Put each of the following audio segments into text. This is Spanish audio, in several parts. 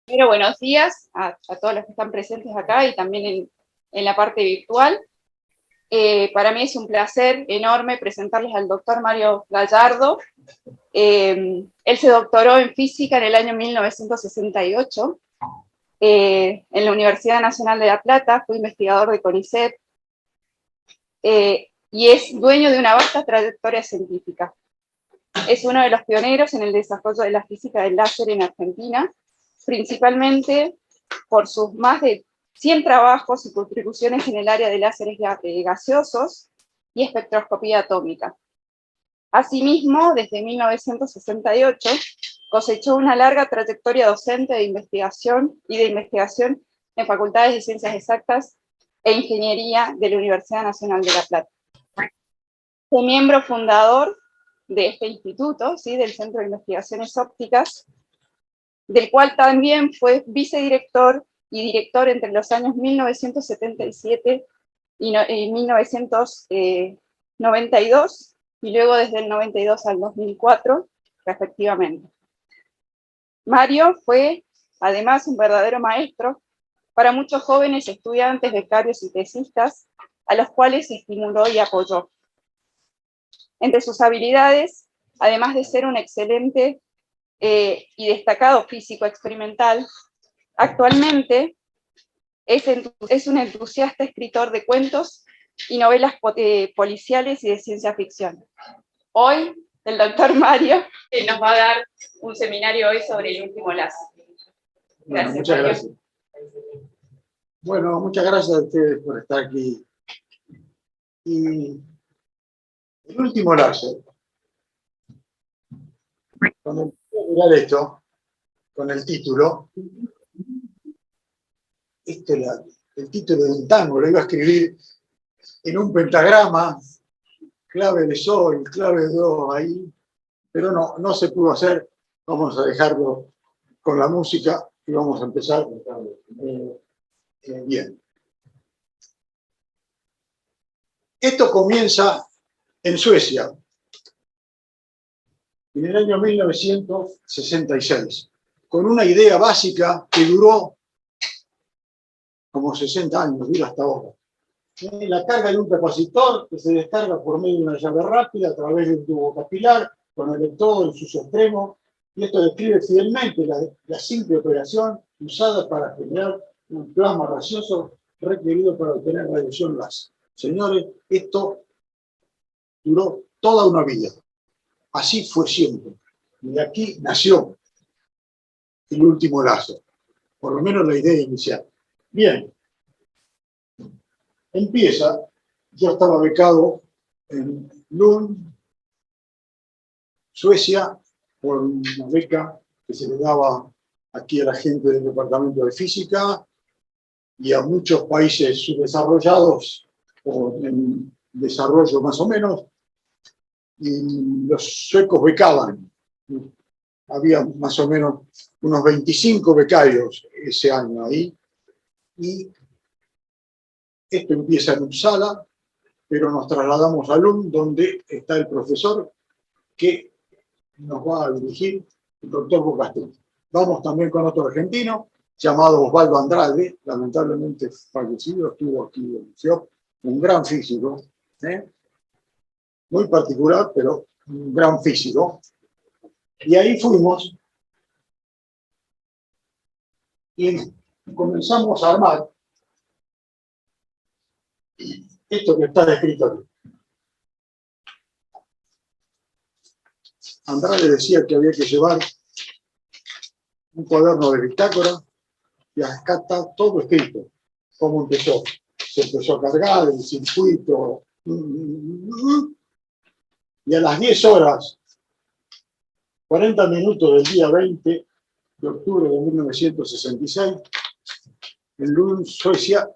Primero, buenos días a todos los que están presentes acá y también en la parte virtual. Para mí es un placer enorme presentarles al doctor Mario Gallardo. Él se doctoró en física en el año 1968 en la Universidad Nacional de La Plata, fue investigador de CONICET y es dueño de una vasta trayectoria científica. Es uno de los pioneros en el desarrollo de la física del láser en Argentina, principalmente por sus más de 100 trabajos y contribuciones en el área de láseres gaseosos y espectroscopía atómica. Asimismo, desde 1968, cosechó una larga trayectoria docente de investigación en facultades de Ciencias Exactas e Ingeniería de la Universidad Nacional de La Plata. Fue miembro fundador de este instituto, ¿sí?, del Centro de Investigaciones Ópticas, del cual también fue vicedirector y director entre los años 1977 y 1992, y luego desde el 92 al 2004, respectivamente. Mario fue, además, un verdadero maestro para muchos jóvenes estudiantes, becarios y tesistas, a los cuales estimuló y apoyó. Entre sus habilidades, además de ser un excelente y destacado físico experimental, actualmente es un entusiasta escritor de cuentos y novelas policiales y de ciencia ficción. Hoy, el doctor Mario nos va a dar un seminario hoy sobre el último láser. Bueno, muchas gracias. Bueno, muchas gracias a ustedes por estar aquí. Y el último láser, cuando empecé a mirar esto, con el título, el título de un tango, lo iba a escribir en un pentagrama, clave de sol, clave de do ahí, pero no se pudo hacer. Vamos a dejarlo con la música y vamos a empezar bien. Esto comienza en Suecia, en el año 1966, con una idea básica que duró como 60 años, dura hasta ahora. La carga de un capacitor que se descarga por medio de una llave rápida a través de un tubo capilar con electrodo en sus extremos, y esto describe fielmente la simple operación usada para generar un plasma gaseoso requerido para obtener radiación láser. Señores, esto duró toda una vida. Así fue siempre. Y de aquí nació el último láser, por lo menos la idea inicial. Bien, empieza. Yo estaba becado en Lund, Suecia, por una beca que se le daba aquí a la gente del Departamento de Física y a muchos países subdesarrollados o en desarrollo más o menos, y los suecos becaban. Había más o menos unos 25 becarios ese año ahí, y esto empieza en Uppsala, pero nos trasladamos a Lund, donde está el profesor que nos va a dirigir, el doctor Bocastro. Vamos también con otro argentino, llamado Osvaldo Andrade, lamentablemente fallecido, estuvo aquí en el museo, un gran físico, muy particular, pero un gran físico. Y ahí fuimos y comenzamos a armar esto que está descrito aquí. Andrade decía que había que llevar un cuaderno de bitácora y acá está todo escrito, cómo empezó. Se empezó a cargar el circuito y a las 10 horas, 40 minutos del día 20 de octubre de 1966, en Lund, Suecia,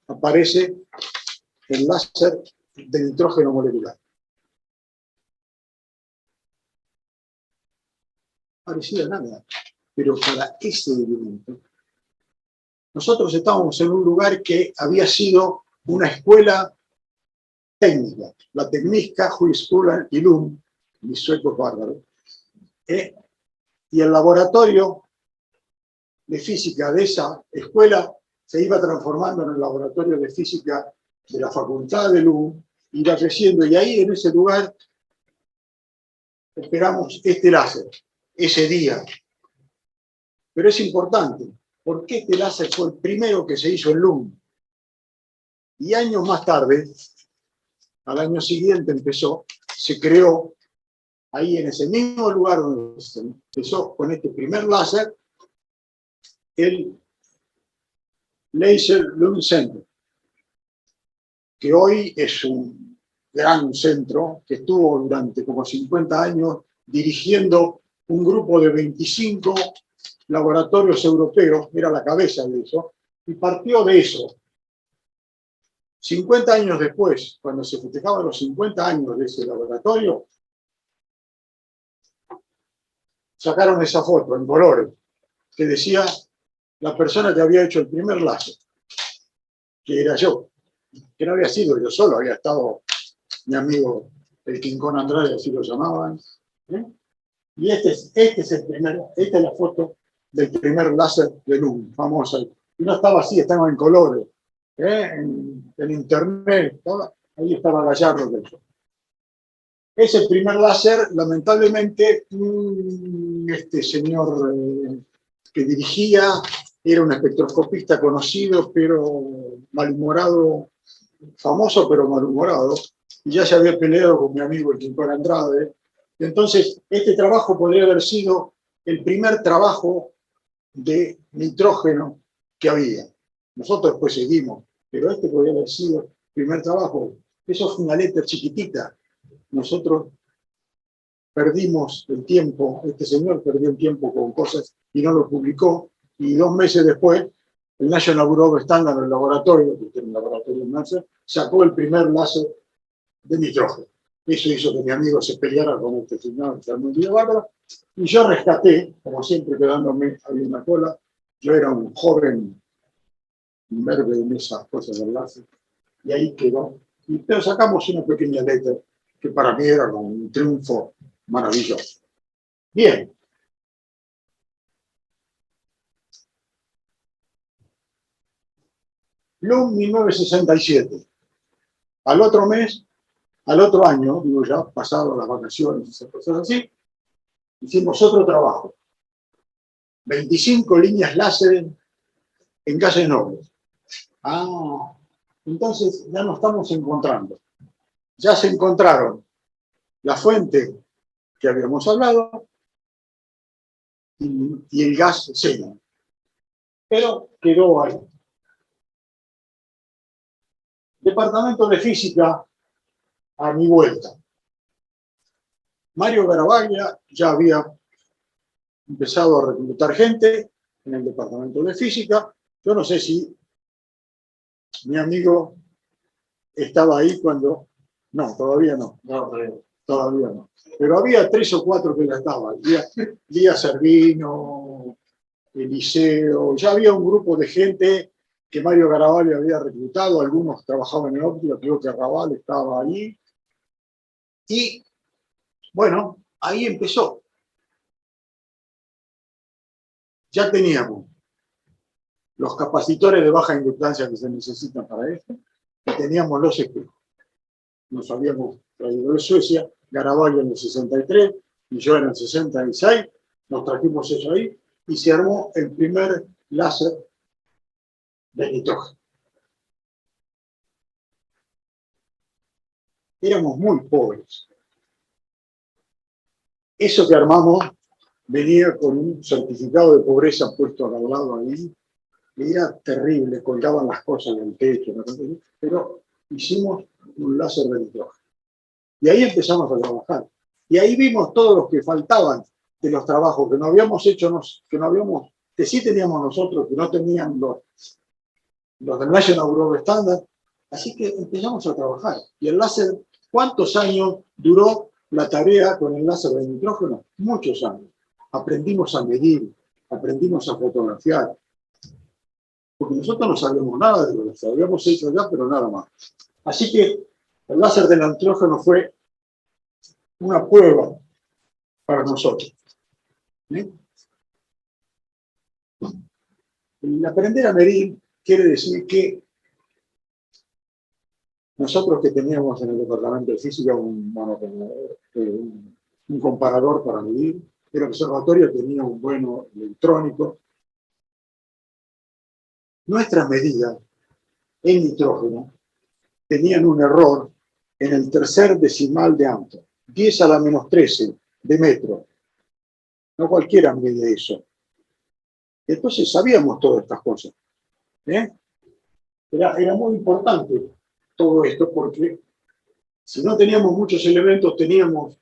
aparece el láser de nitrógeno molecular. Parecía nada, pero para ese elemento, nosotros estábamos en un lugar que había sido una escuela técnica, la Tekniska Högskolan i Lund, mis suecos bárbaros, y el laboratorio de física de esa escuela se iba transformando en el laboratorio de física de la Facultad de Lund, iba creciendo, y ahí en ese lugar esperamos este láser, ese día. Pero es importante, porque este láser fue el primero que se hizo en Lund. Y años más tarde, al año siguiente se creó, ahí en ese mismo lugar donde se empezó con este primer láser, el Laser Lund Center, que hoy es un gran centro que estuvo durante como 50 años dirigiendo un grupo de 25 laboratorios europeos, era la cabeza de eso, y partió de eso. 50 años después, cuando se festejaban los 50 años de ese laboratorio, sacaron esa foto en colores, que decía la persona que había hecho el primer láser, que era yo, que no había sido yo solo, había estado mi amigo el Quincón Andrade, así lo llamaban. Y esta es la foto del primer láser de Lund, famosa. Y no estaba así, estaba en colores, en internet, ahí estaba Gallardo de eso. Ese primer láser, lamentablemente, este señor que dirigía era un espectroscopista conocido, pero malhumorado, famoso pero malhumorado, y ya se había peleado con mi amigo el Quincón Andrade. Entonces, este trabajo podría haber sido el primer trabajo de nitrógeno que había. Nosotros después seguimos, pero este podría haber sido el primer trabajo. Eso fue una letra chiquitita. Nosotros perdimos el tiempo, este señor perdió el tiempo con cosas y no lo publicó, y 2 meses después, el National Bureau of Standards, el laboratorio, que tiene un laboratorio en NASA, sacó el primer láser de nitrógeno. Eso hizo que mi amigo se peleara con este señor, y yo rescaté, como siempre quedándome ahí en la cola. Yo era un joven verde en esas cosas del láser, y ahí quedó. Pero sacamos una pequeña letra que para mí era como un triunfo maravilloso. Bien. Lund 1967. Al otro mes, al otro año, digo ya, pasado las vacaciones, esas cosas así, hicimos otro trabajo. 25 líneas láser en gases nobles. Entonces ya nos estamos encontrando. Ya se encontraron la fuente que habíamos hablado y el gas xenón. Pero quedó ahí. Departamento de Física a mi vuelta. Mario Garavaglia ya había empezado a reclutar gente en el Departamento de Física. Yo no sé si mi amigo estaba ahí cuando... No, todavía no. Todavía no. Pero había 3 o 4 que ya estaban. Díaz Servino, Eliseo, ya había un grupo de gente que Mario Garavaglia había reclutado, algunos trabajaban en óptica, creo que Raval estaba ahí. Y bueno, ahí empezó. Ya teníamos los capacitores de baja inductancia que se necesitan para esto, y teníamos los espejos. Nos habíamos traído de Suecia, Garavaglia en el 63 y yo en el 66, nos trajimos eso ahí y se armó el primer láser de nitrógeno. Éramos muy pobres. Eso que armamos venía con un certificado de pobreza puesto al lado ahí, y era terrible, colgaban las cosas en el techo, ¿no? Pero hicimos un láser de nitrógeno. Y ahí empezamos a trabajar. Y ahí vimos todos los que faltaban de los trabajos que no habíamos hecho, que sí teníamos nosotros, que no tenían los del National Bureau of Standards. Así que empezamos a trabajar. Y el láser, ¿cuántos años duró la tarea con el láser de nitrógeno? Muchos años. Aprendimos a medir, aprendimos a fotografiar. Porque nosotros no sabíamos nada de lo que habíamos hecho ya, pero nada más. Así que el láser del nitrógeno fue una prueba para nosotros. ¿Sí? El aprender a medir quiere decir que nosotros que teníamos en el departamento de física un comparador para medir, el observatorio tenía un bueno electrónico. Nuestras medidas en nitrógeno tenían un error en el tercer decimal de Armstrong, 10 a la menos 13 de metro. No cualquiera mide eso. Entonces sabíamos todas estas cosas. Era muy importante todo esto porque si no teníamos muchos elementos, teníamos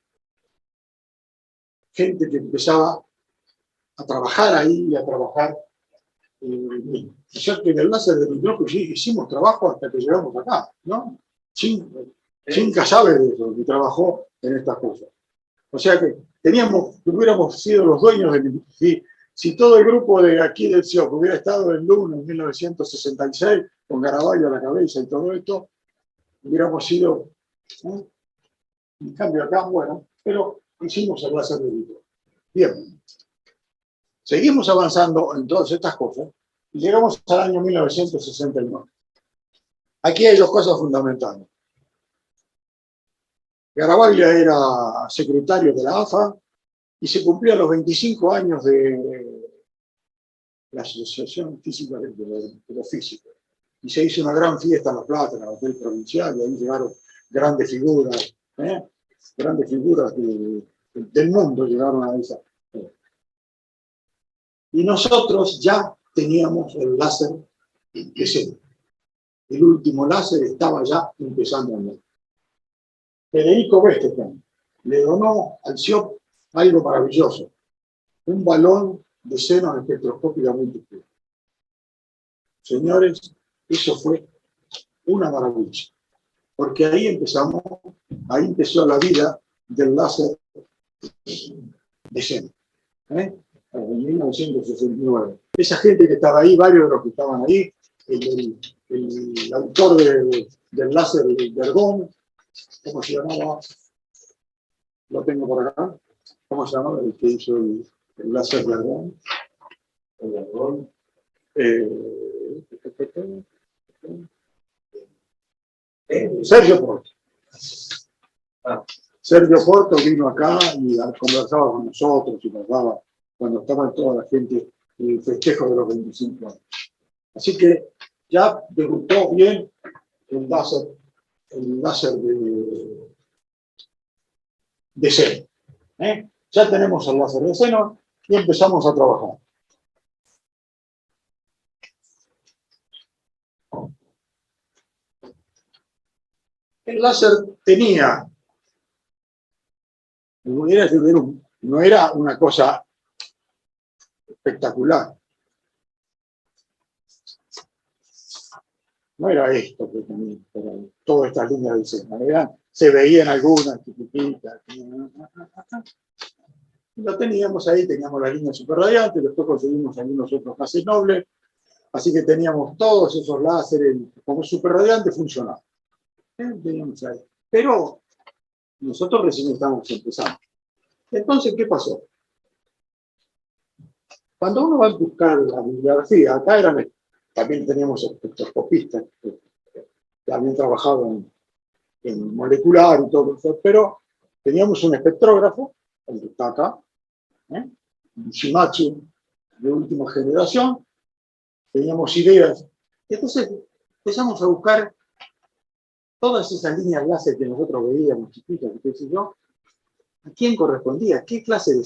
gente que empezaba a trabajar ahí y a trabajar. Ya que en el láser de nitrógeno hicimos trabajo hasta que llegamos acá, ¿no? Chinca sabe de eso, que trabajó en estas cosas. O sea que hubiéramos sido los dueños del... Si todo el grupo de aquí del CIOP hubiera estado en Luna en 1966, con Garabal a la cabeza y todo esto, hubiéramos sido... En cambio acá, bueno, pero hicimos el láser de nitrógeno. Bien. Seguimos avanzando en todas estas cosas y llegamos al año 1969. Aquí hay dos cosas fundamentales. Garavaglia era secretario de la AFA y se cumplían los 25 años de la Asociación Física de los Físicos. Y se hizo una gran fiesta en La Plata, en el Hotel Provincial, y ahí llegaron grandes figuras del mundo llegaron a esa. Y nosotros ya teníamos el láser de cero. El último láser estaba ya empezando a andar. Federico Westerkamp le donó al CIOP algo maravilloso, un balón de seno espectroscópicamente puro. Señores, eso fue una maravilla, porque ahí empezó la vida del láser de seno. En 1969. Esa gente que estaba ahí, varios de los que estaban ahí, el autor del láser de Ergón, ¿cómo se llamaba? Lo tengo por acá. ¿Cómo se llamaba el que hizo el láser de Ergón? El Ergón. Sergio Porto. Sergio Porto vino acá y conversaba con nosotros y nos daba, cuando estaba toda la gente, el festejo de los 25 años. Así que ya debutó bien el láser de seno. Ya tenemos el láser de seno y empezamos a trabajar. El láser tenía, no era una cosa espectacular. No era esto que tenía, todas estas líneas de seno. Se veían algunas chiquititas. Lo teníamos ahí, teníamos la línea superradiante, después conseguimos algunos otros gases nobles, así que teníamos todos esos láseres como superradiante funcionaban. Teníamos ahí. Pero nosotros recién estábamos empezando. Entonces, ¿qué pasó? Cuando uno va a buscar la bibliografía, acá también teníamos espectroscopistas que habían trabajado en molecular y todo eso, pero teníamos un espectrógrafo, el que está acá, un Shimazu de última generación, teníamos ideas. Entonces empezamos a buscar todas esas líneas láser que nosotros veíamos chiquitas, qué sé yo, ¿a quién correspondía? ¿Qué clase de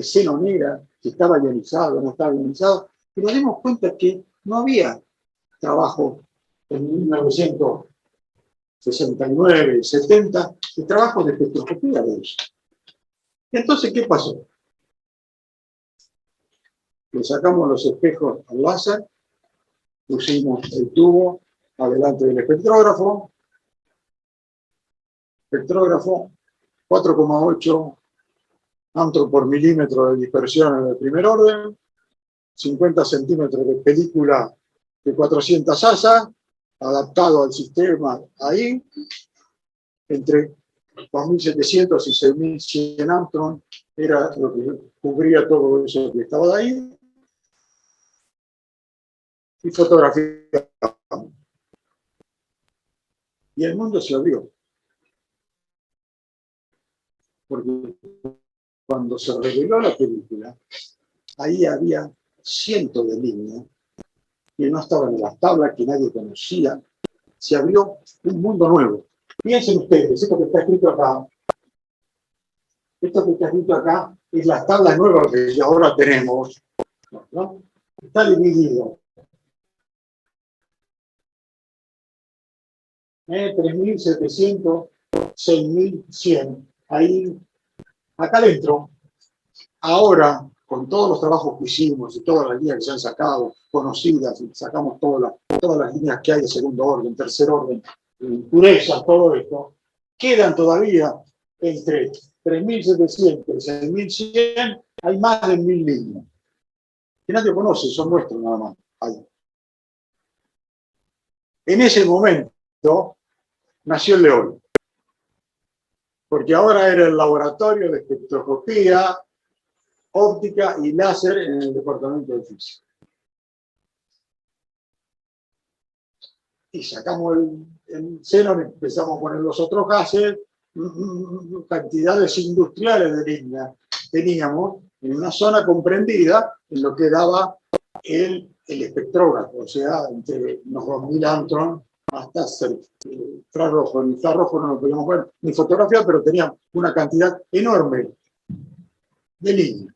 seno negra, si estaba ionizado o no estaba ionizado? Y nos dimos cuenta que no había trabajo en 1969, 70, de trabajo de espectroscopía de eso. Entonces, ¿qué pasó? Le sacamos los espejos al láser, pusimos el tubo adelante del espectrógrafo, 4,8 Armstrong por milímetro de dispersión en el primer orden, 50 centímetros de película de 400 ASA, adaptado al sistema ahí, entre 2.700 y 6.100 Armstrong, era lo que cubría todo eso que estaba ahí. y fotografiamos. Y el mundo se abrió. Porque cuando se reveló la película, ahí había cientos de líneas que no estaban en las tablas, que nadie conocía. Se abrió un mundo nuevo. Piensen ustedes, esto que está escrito acá, es las tablas nuevas que ahora tenemos, ¿no? Está dividido. 3.700, 6.100. Ahí, acá adentro, ahora, con todos los trabajos que hicimos y todas las líneas que se han sacado, conocidas, y sacamos todas las líneas que hay de segundo orden, tercer orden, impurezas, todo esto, quedan todavía entre 3.700 y 6.100, hay más de 1.000 líneas. Que nadie conoce, son nuestros nada más. Ahí. En ese momento nació el León, porque ahora era el laboratorio de espectroscopía, óptica y láser en el departamento de física. Y sacamos el xenón, empezamos a poner los otros gases, cantidades industriales de líneas teníamos en una zona comprendida en lo que daba el espectrógrafo, o sea, entre unos 2.000 Armstrong hasta el infrarrojo. El infrarrojo no lo podíamos ver ni fotografiar, pero tenía una cantidad enorme de líneas.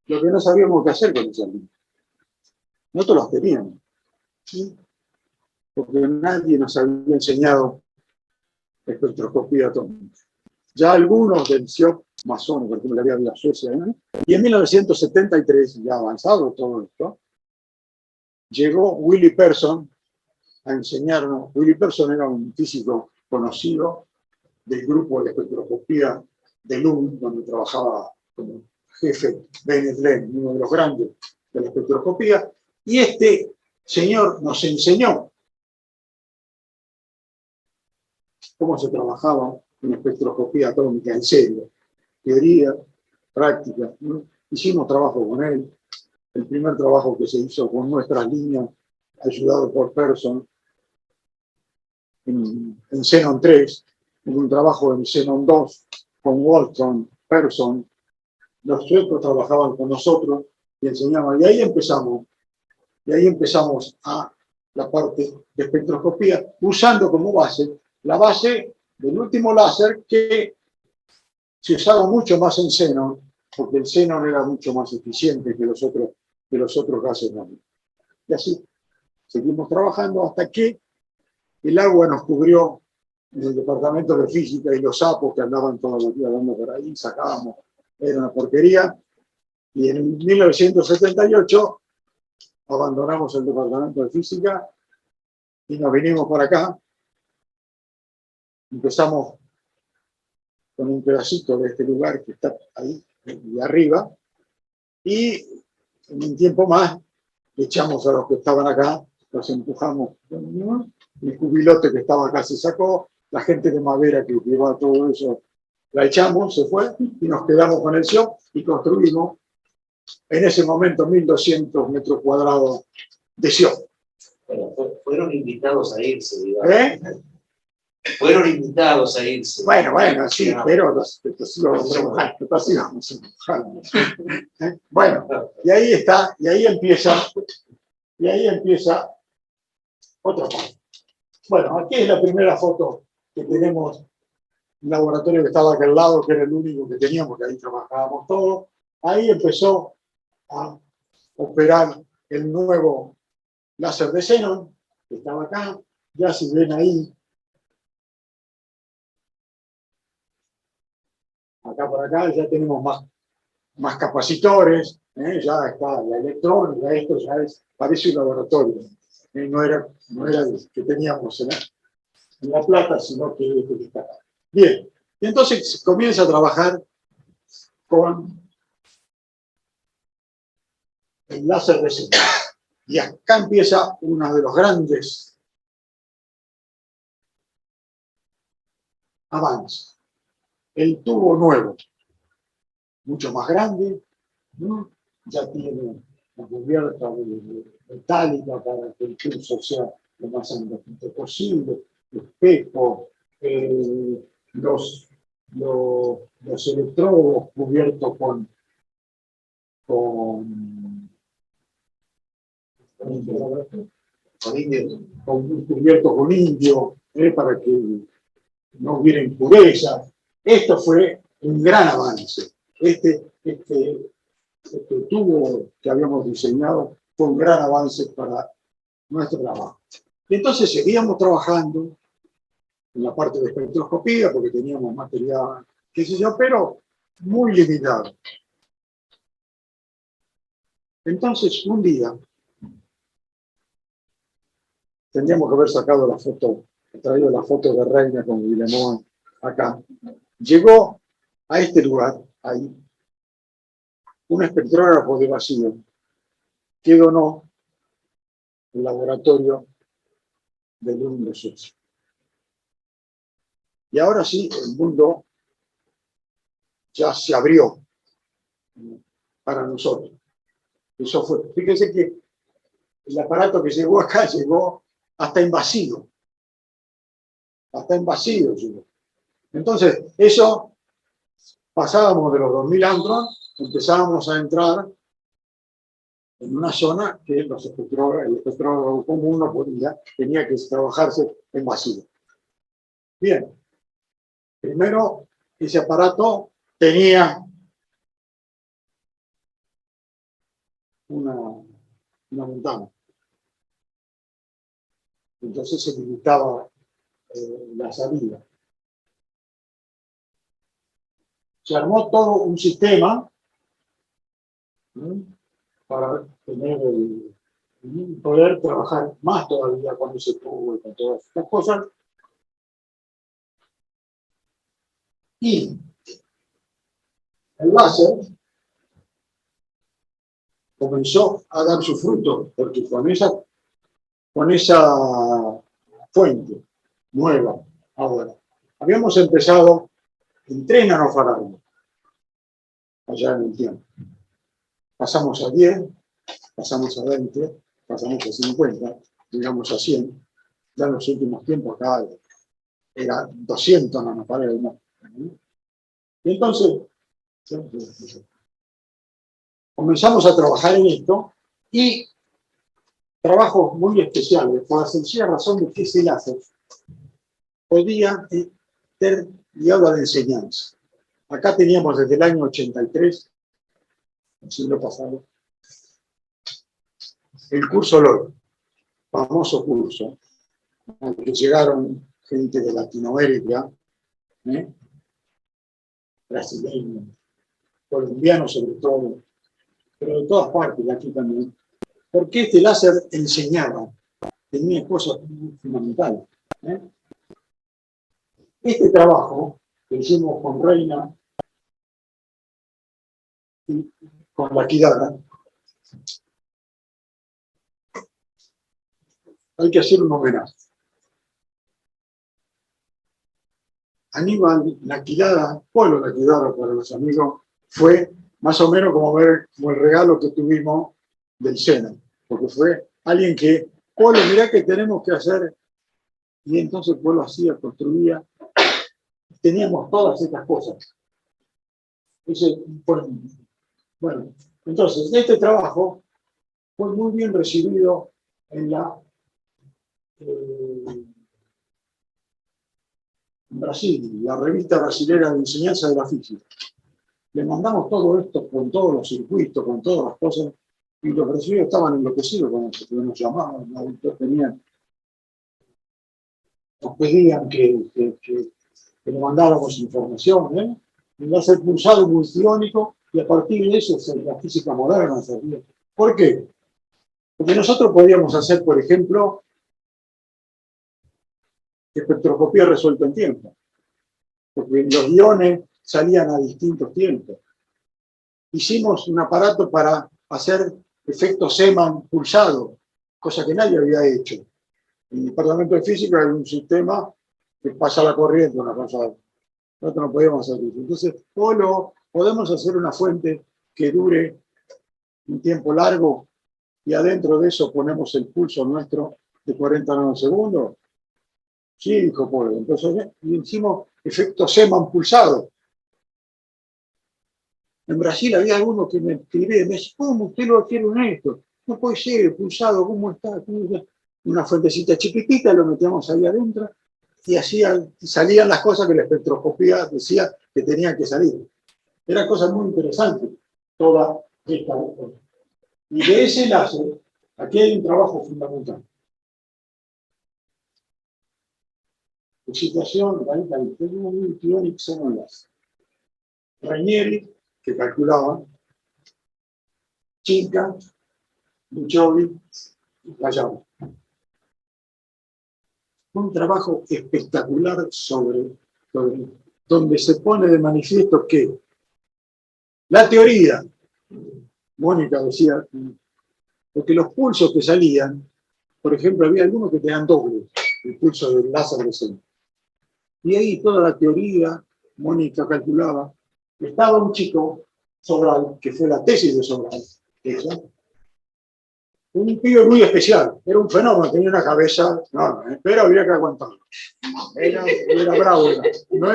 Lo que no sabíamos qué hacer con esas líneas. Nosotros las teníamos, ¿sí? Porque nadie nos había enseñado espectroscopía atómica. Ya algunos del CIOP masón, por ejemplo, la había Suecia, ¿no? Y en 1973, ya avanzado todo esto, llegó Willy Person a enseñarnos. Willy Person era un físico conocido del grupo de espectroscopía de Lund, donde trabajaba como jefe Bennett Lenz, uno de los grandes de la espectroscopía, y este señor nos enseñó cómo se trabajaba en espectroscopía atómica en serio, teoría, práctica, ¿no? Hicimos trabajo con él, el primer trabajo que se hizo con nuestras líneas, ayudado por Person, en Xenon 3, en un trabajo en Xenon 2, con Walton, Person. Los suecos trabajaban con nosotros y enseñaban, y ahí empezamos a la parte de espectroscopía, usando como base la base del último láser que se usaba mucho más en xenón, porque el xenón era mucho más eficiente que los otros gases nobles. Y así seguimos trabajando hasta que el agua nos cubrió en el departamento de física y los sapos que andaban todos los días dando por ahí, sacábamos, era una porquería. Y en 1978 abandonamos el departamento de física y nos vinimos para acá. Empezamos con un pedacito de este lugar que está ahí, de arriba, y en un tiempo más echamos a los que estaban acá, los empujamos. El cubilote que estaba acá se sacó, la gente de madera que llevaba todo eso, la echamos, se fue, y nos quedamos con el CIOP y construimos en ese momento 1.200 metros cuadrados de CIOP. Bueno, fueron invitados a irse, digamos. Fueron invitados a irse. Bueno, sí, pero los íbamos. Bueno, y ahí está, y ahí empieza otra parte. Bueno, aquí es la primera foto que tenemos, un laboratorio que estaba acá al lado, que era el único que teníamos, que ahí trabajábamos todos. Ahí empezó a operar el nuevo láser de xenón, que estaba acá. Ya si ven ahí, acá por acá, ya tenemos más capacitores, ya está la electrónica, esto ya parece un laboratorio. No era el que teníamos en La Plata, sino que está acá. Bien, y entonces comienza a trabajar con el láser de xenón. Y acá empieza uno de los grandes avances. El tubo nuevo, mucho más grande, ¿no? ya tiene la cubierta metálica para que el curso sea lo más ampliamente posible, espejo, los electrodos cubiertos con cubiertos con indio, para que no hubiera impureza. Esto fue un gran avance. Este tubo que habíamos diseñado fue un gran avance para nuestro trabajo. Y entonces seguíamos trabajando en la parte de espectroscopía, porque teníamos material, qué sé yo, pero muy limitado. Entonces, un día, tendríamos que haber sacado la foto, traído la foto de Reina con Guillemot acá. Llegó a este lugar, ahí, un espectrógrafo de vacío que donó el laboratorio de Ludwig Jesús. Y ahora sí, el mundo ya se abrió para nosotros. Eso fue. Fíjense que el aparato que llegó acá llegó hasta en vacío. Hasta en vacío llegó. Entonces, eso, pasábamos de los 2000 angstrom, empezábamos a entrar en una zona que el espectrógrafo común no podía, tenía que trabajarse en vacío. Bien. Primero, ese aparato tenía una ventana. Entonces se limitaba la salida. Se armó todo un sistema, ¿sí?, para poder trabajar más todavía con ese tubo y con todas estas cosas. Y el láser comenzó a dar su fruto, porque con esa fuente nueva ahora, habíamos empezado en 3 nanofarads allá en el tiempo. Pasamos a 10, pasamos a 20, pasamos a 50, llegamos a 100. Ya en los últimos tiempos acá era 200 nanofarads. Y entonces comenzamos a trabajar en esto, y trabajos muy especiales, por la sencilla razón de que ese láser podía ser guiado a la enseñanza. Acá teníamos desde el año 83, el siglo pasado, el curso LOI, famoso curso, al que llegaron gente de Latinoamérica, brasileños, colombianos sobre todo, pero de todas partes, de aquí también, porque este láser enseñaba, tenía cosas fundamentales. Este trabajo que hicimos con Reina y con la Kidara, hay que hacer un homenaje. Aníbal Laquidara, Polo Laquidara para los amigos, fue más o menos como el regalo que tuvimos del SENA, porque fue alguien que, Polo, mirá que tenemos que hacer, y entonces Polo hacía, construía, teníamos todas estas cosas. Bueno, entonces, este trabajo fue muy bien recibido en Brasil, la revista brasilera de enseñanza de la física. Le mandamos todo esto con todos los circuitos, con todas las cosas, y los brasileños estaban enloquecidos con eso, porque nos llamaban, nos pedían que le mandáramos información, y va a ser pulsado multiónico, y a partir de eso es la física moderna. ¿Por qué? Porque nosotros podíamos hacer, por ejemplo, espectroscopía resuelta en tiempo, porque los iones salían a distintos tiempos. Hicimos un aparato para hacer efecto Zeeman pulsado, cosa que nadie había hecho. En el departamento de física hay un sistema que pasa la corriente, una cosa. Nosotros no podíamos hacer eso. Entonces, podemos hacer una fuente que dure un tiempo largo y adentro de eso ponemos el pulso nuestro de 40 nanosegundos. Sí, dijo Polo. Entonces hicimos efecto Zeeman pulsado. En Brasil había algunos que me escribían, me decían, ¿cómo usted lo quiere en esto? No puede ser, pulsado, ¿cómo está? Una fuentecita chiquitita, lo metíamos ahí adentro y salían las cosas que la espectroscopía decía que tenían que salir. Era cosa muy interesante, toda esta cosa. Y de ese láser, aquí hay un trabajo fundamental. Excitación, ion y xenonlas. Ranieri, que calculaba, Chinca, Buchovi, Gallardo. Un trabajo espectacular sobre donde se pone de manifiesto que la teoría, Mónica decía, porque los pulsos que salían, por ejemplo, había algunos que tenían doble, el pulso del láser de centro. Y ahí toda la teoría, Mónica calculaba, estaba un chico, Sobral, que fue la tesis de Sobral, un pibe muy especial, era un fenómeno, tenía una cabeza, pero había que aguantarlo. Era bravo, no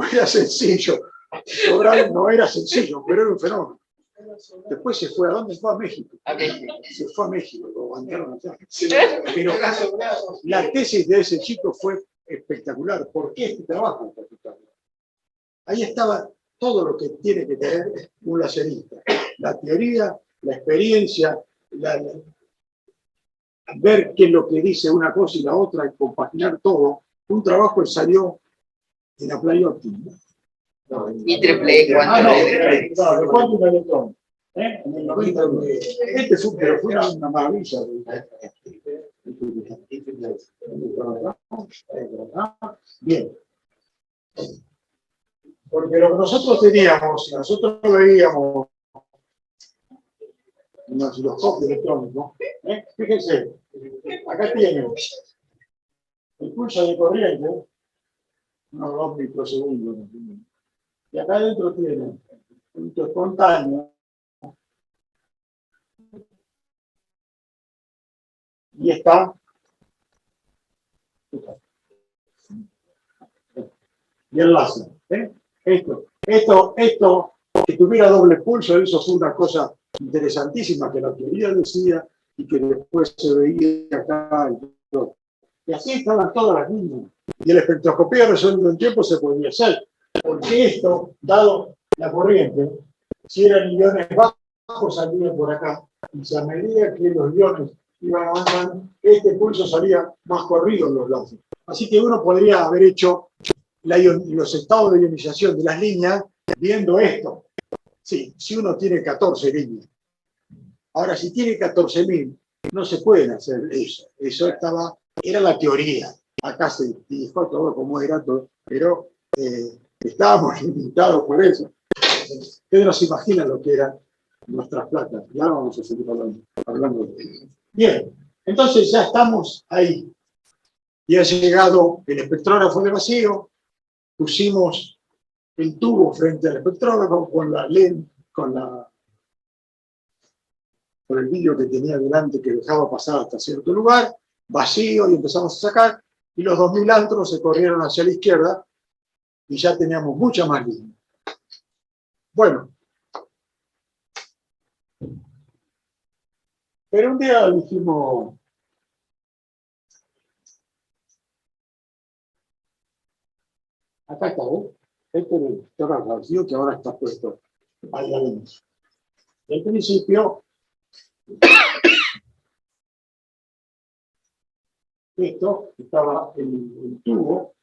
era sencillo. Sobral no era sencillo, pero era un fenómeno. Después se fue, ¿a dónde? Fue a México. Se fue a México, lo aguantaron allá. Pero la tesis de ese chico fue espectacular. ¿Por qué este trabajo espectacular? Ahí estaba todo lo que tiene que tener un laserista. La teoría, la experiencia, ver qué es lo que dice una cosa y la otra, y compaginar todo. Un trabajo que salió en la Play Optima. Y triple de cuánto electrón. En el 99. Pero fue una maravilla. Bien. Porque lo que nosotros teníamos, si nosotros veíamos en los osciloscopios electrónicos, fíjense, acá tienen el pulso de corriente, unos 2 microsegundos. Y acá adentro tienen un pulso espontáneo. Y está. Y el láser. Esto, que tuviera doble pulso, eso fue una cosa interesantísima que la teoría decía y que después se veía acá. Y así estaban todas las líneas. Y la espectroscopía resuelta en tiempo se podía hacer. Porque esto, dado la corriente, si eran iones bajos, salían por acá. Y a medida que los iones iban avanzando, este pulso salía más corrido en los láseres. Así que uno podría haber hecho los estados de ionización de las líneas viendo esto. Sí, si uno tiene 14 líneas. Ahora, si tiene 14.000, no se pueden hacer eso. Eso era la teoría. Acá se dijo todo como era todo, pero estábamos limitados por eso. Ustedes no se imaginan lo que eran nuestras placas. Ya vamos a seguir hablando de eso. Bien, entonces ya estamos ahí. Y ha llegado el espectrógrafo de vacío, pusimos el tubo frente al espectrógrafo con la lente, con el vidrio que tenía delante que dejaba pasar hasta cierto lugar, vacío, y empezamos a sacar, y los 2000 antros se corrieron hacia la izquierda y ya teníamos mucha más línea. Bueno, pero un día dijimos, acá está, este es el espectrógrafo vacío que ahora está puesto ahí adentro. En principio, esto estaba en el tubo.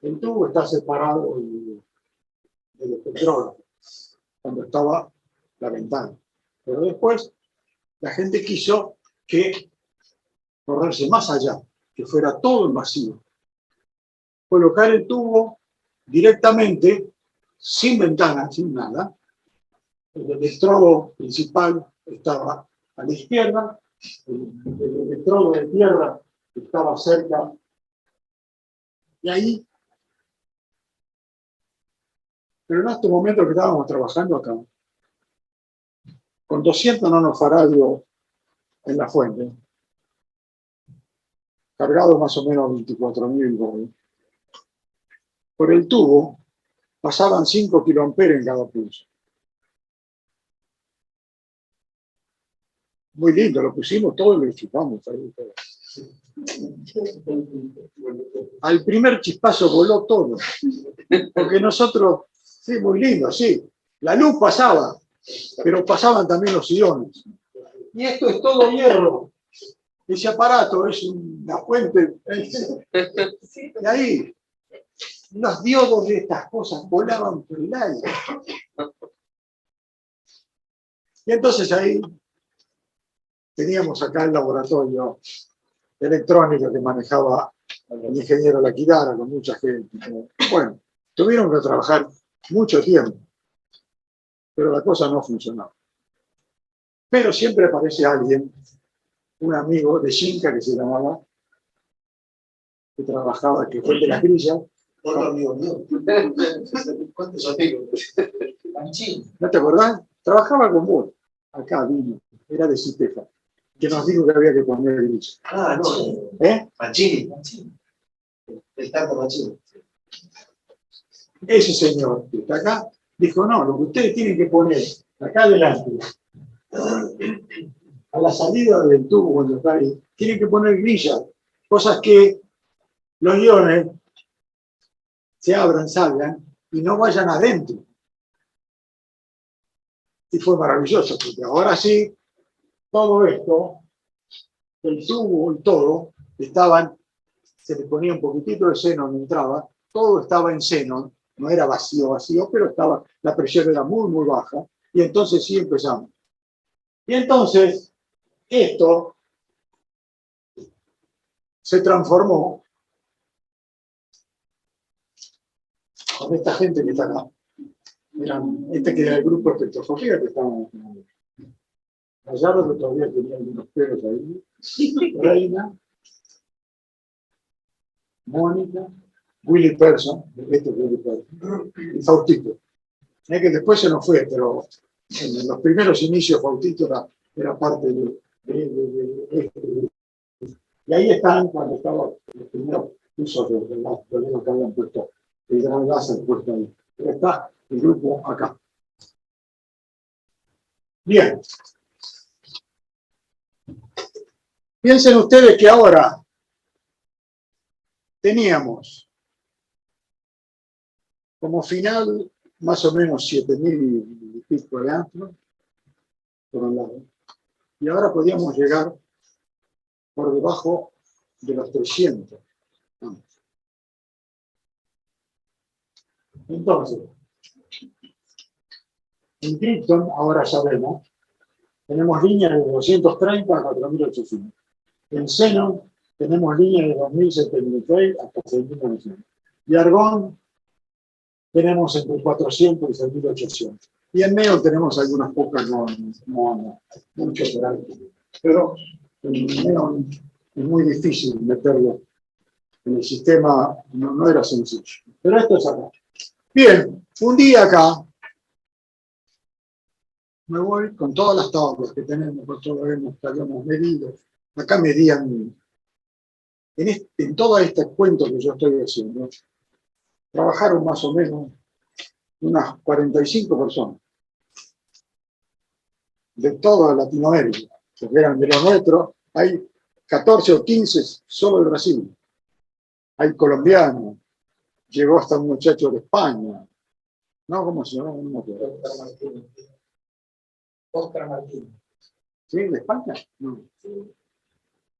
El tubo está separado del espectrógrafo, cuando estaba la ventana. Pero después, la gente quiso correrse más allá, que fuera todo el vacío. Colocar el tubo directamente, sin ventana, sin nada. El electrodo principal estaba a la izquierda, el electrodo de tierra estaba cerca, y ahí Pero en estos momentos que estábamos trabajando acá, con 200 nanofaradios en la fuente, cargado más o menos 24.000 volts, por el tubo pasaban 5 kiloamperes en cada pulso. Muy lindo, lo pusimos todo y lo chupamos ahí. Al primer chispazo voló todo. Porque nosotros, sí, muy lindo, sí. La luz pasaba, pero pasaban también los iones. Y esto es todo hierro. Ese aparato es una fuente. Y ahí, los diodos de estas cosas volaban por el aire. Y entonces ahí teníamos acá el laboratorio electrónico que manejaba el ingeniero Laquidara con mucha gente. Bueno, tuvieron que trabajar mucho tiempo, pero la cosa no funcionaba. Pero siempre aparece alguien, un amigo de Xinca que se llamaba, que trabajaba, que fue de las grillas. Otro amigo mío. ¿Cuántos amigos? ¿No te acordás? Trabajaba con vos. Acá vino, era de Citefa, que nos dijo que había que poner grillas. Ah, no. Mancini. El tanto Mancini. Ese señor que está acá dijo, no, lo que ustedes tienen que poner acá adelante, a la salida del tubo cuando está ahí, tienen que poner grillas, cosas que los iones se abran, salgan y no vayan adentro. Y fue maravilloso, porque ahora sí, todo esto, el tubo y todo, se le ponía un poquitito de xenón, entraba, todo estaba en xenón, no era vacío, pero estaba, la presión era muy, muy baja, y entonces sí empezamos. Y entonces, esto se transformó con esta gente que está acá. Este que era el grupo de espectroscopía que estábamos allá, que todavía tenía algunos pelos ahí. Reina, Mónica, Willy Persson, y Faustito. Es que después se nos fue, pero en los primeros inicios Faustito era parte de este grupo. Y ahí están cuando estaban los primeros usos de las problemas que habían puesto, el gran láser puesto ahí. Pero está el grupo acá. Bien. Piensen ustedes que ahora teníamos como final más o menos 7.000 y pico de angstrom por un lado. Y ahora podíamos llegar por debajo de los 300. Entonces, en Krypton, ahora sabemos, tenemos líneas de 230 a 4.800. En Xenon tenemos líneas de 2.076 hasta 6.900. Y Argón tenemos entre 400 y 6.800. Y en Neon tenemos algunas pocas, no mucho por ahí. Pero en Neon es muy difícil meterlo en el sistema, no era sencillo. Pero esto es acá. Bien, un día acá, me voy con todas las tablas que tenemos, nosotros que habíamos medido. Acá medían, en todo este cuento que yo estoy haciendo, trabajaron más o menos unas 45 personas de toda Latinoamérica, porque eran de los nuestros, hay 14 o 15 solo de Brasil, hay colombianos, llegó hasta un muchacho de España, ¿no? ¿Cómo se llama? No me acuerdo. Oscar Martínez. ¿Sí? ¿De España? No.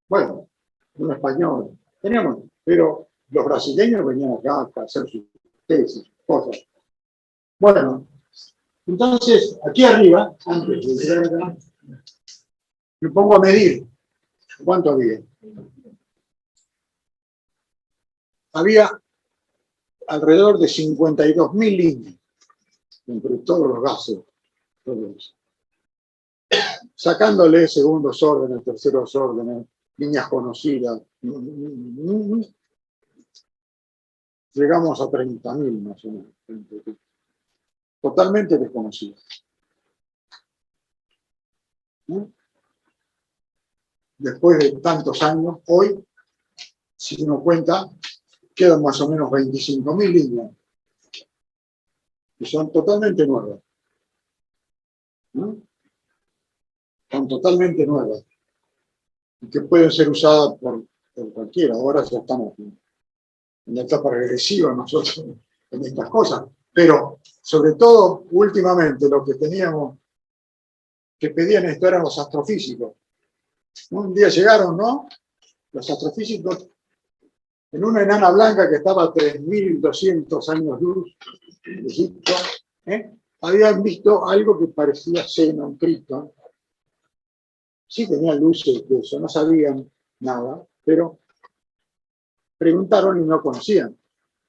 Bueno, un español. Teníamos, pero los brasileños venían acá a hacer sus tesis, cosas. Bueno, entonces, aquí arriba, antes de llegar acá, me pongo a medir. ¿Cuánto había? Había alrededor de 52.000 líneas entre todos los gases. Todos. Sacándole segundos órdenes, terceros órdenes, líneas conocidas. Llegamos a 30.000 más o menos. totalmente desconocida. ¿No? Después de tantos años, hoy, si uno cuenta, quedan más o menos 25.000 líneas, que son totalmente nuevas. ¿No? Son totalmente nuevas, y que pueden ser usadas por cualquiera. Ahora ya estamos en la etapa regresiva nosotros en estas cosas, pero sobre todo últimamente lo que teníamos que pedían esto eran los astrofísicos. Un día llegaron, ¿no? Los astrofísicos en una enana blanca que estaba a 3.200 años luz de Egipto, habían visto algo que parecía xenón, Krypton. Sí tenían luces de eso, no sabían nada, pero preguntaron y no conocían.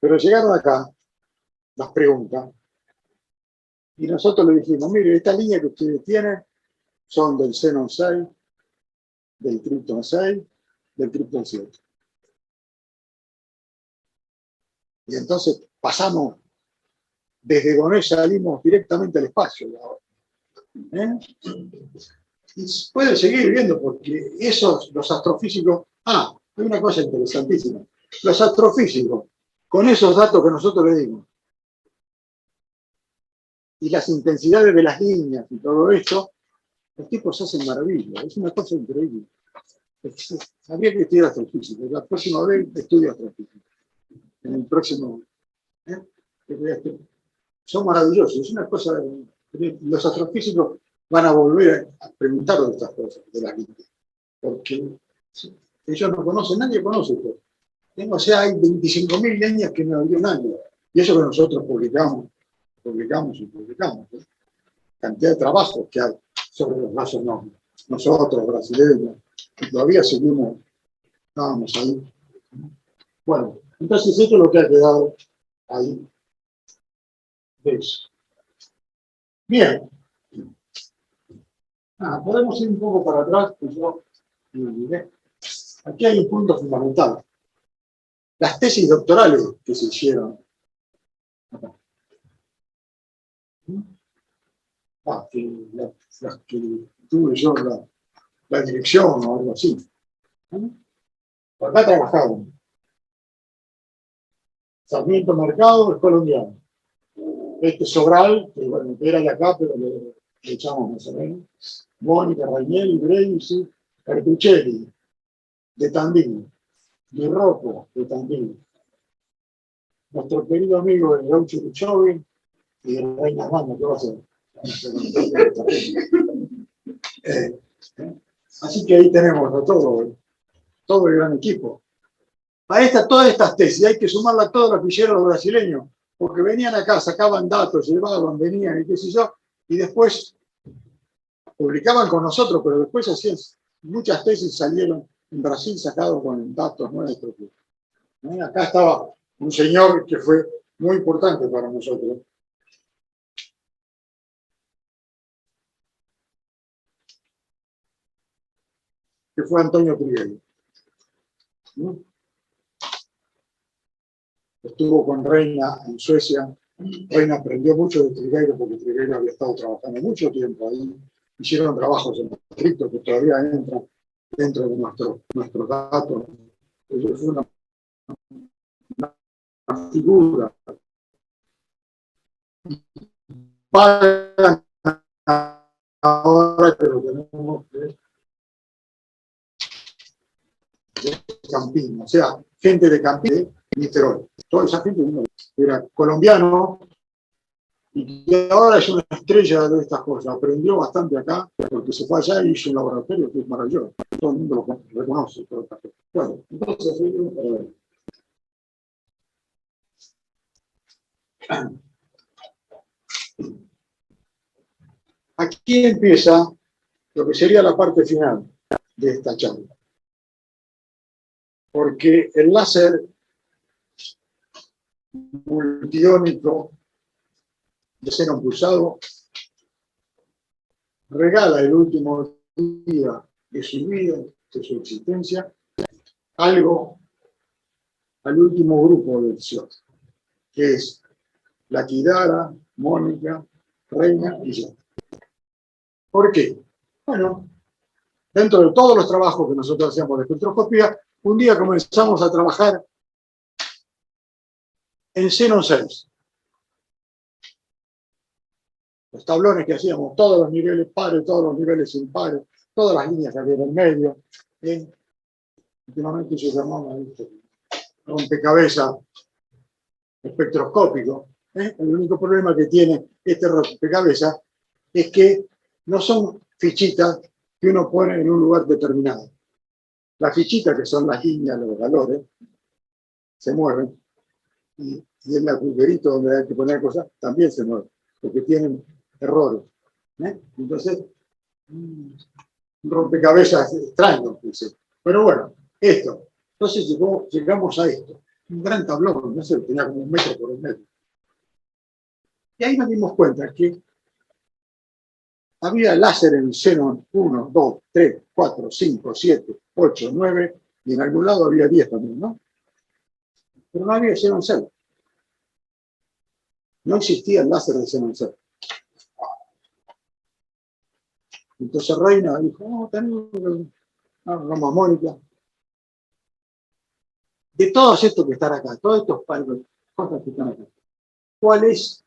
Pero llegaron acá las preguntas y nosotros le dijimos, mire, esta línea que ustedes tienen son del xenón 6, del Krypton 6, del Krypton 7. Y entonces pasamos, desde donde salimos directamente al espacio. Y pueden seguir viendo, porque esos, los astrofísicos... hay una cosa interesantísima. Los astrofísicos, con esos datos que nosotros le dimos, y las intensidades de las líneas y todo esto, los tipos hacen maravillas. Es una cosa increíble. Habría que estudiar astrofísica. La próxima vez estudio astrofísica. En el próximo... Son maravillosos. Es una cosa... Los astrofísicos van a volver a preguntar de estas cosas, de las líneas. Porque ellos no conocen, nadie conoce esto. O sea, hay 25.000 líneas que no vio nadie. Y eso que nosotros publicamos. Cantidad de trabajos que hay sobre los vasos no. Nosotros, brasileños, todavía seguimos, estábamos ahí. Bueno, entonces esto es lo que ha quedado ahí de eso. Bien. Podemos ir un poco para atrás, que yo me olvidé. Aquí hay un punto fundamental. Las tesis doctorales que se hicieron acá. Las que tuve yo la dirección o algo así. Acá trabajaron. Sarmiento Mercado es colombiano. Este Sobral, que bueno, era de acá, pero le echamos más o menos. Mónica, Rainieri, Breisi, Cartuccelli, de Tandil. Di Rocco, de Tandil. Nuestro querido amigo el Gaucho Ruchovi y el Reina Armando, ¿qué va a hacer? Así que ahí tenemos todo el gran equipo. A todas estas tesis hay que sumarla a todos los ficheros brasileños, porque venían acá, sacaban datos, llevaban, venían y qué sé yo, y después publicaban con nosotros, pero después hacían, muchas tesis salieron en Brasil sacados con datos nuestros. Acá estaba un señor que fue muy importante para nosotros, que fue Antonio Trigueiro. Estuvo con Reina en Suecia. Reina aprendió mucho de Trigueiro porque Trigueiro había estado trabajando mucho tiempo ahí. Hicieron trabajos en estricto que todavía entran dentro de nuestros datos. Eso fue una figura. Pagan ahora que lo tenemos que Campín, o sea, gente de Campín, Niterol. Toda esa gente era colombiano y que ahora es una estrella de estas cosas. Aprendió bastante acá, porque se fue allá y hizo un laboratorio que es maravilloso. Todo el mundo lo reconoce. Bueno, entonces, aquí empieza lo que sería la parte final de esta charla. Porque el láser multiónico de xenón pulsado regala el último día de su vida, de su existencia, algo al último grupo del SIOT, que es la Kidara, Mónica, Reina y yo. ¿Por qué? Bueno, dentro de todos los trabajos que nosotros hacíamos de espectroscopía, un día comenzamos a trabajar en Xenon 6. Los tablones que hacíamos, todos los niveles pares, todos los niveles impares, todas las líneas que había en el medio. Últimamente se llamaba rompecabezas espectroscópico. El único problema que tiene este rompecabezas es que no son fichitas que uno pone en un lugar determinado. Las fichitas, que son las líneas, los valores, se mueven. Y el agujerito donde hay que poner cosas también se mueve, porque tienen errores. Entonces, un rompecabezas extraño. Pero bueno, esto. Entonces llegamos a esto. Un gran tablón, no sé, tenía como 1 metro por 1 metro. Y ahí nos dimos cuenta que había láser en Xenon 1, 2, 3, 4, 5, 7, 8, 9, y en algún lado había 10 también, ¿no? Pero no había Xenon 6. No existía el láser de Xenon 6. Entonces Reina dijo, no, tenemos una Mónica. De todos estos que están acá, todos estos cosas que están acá, ¿cuál es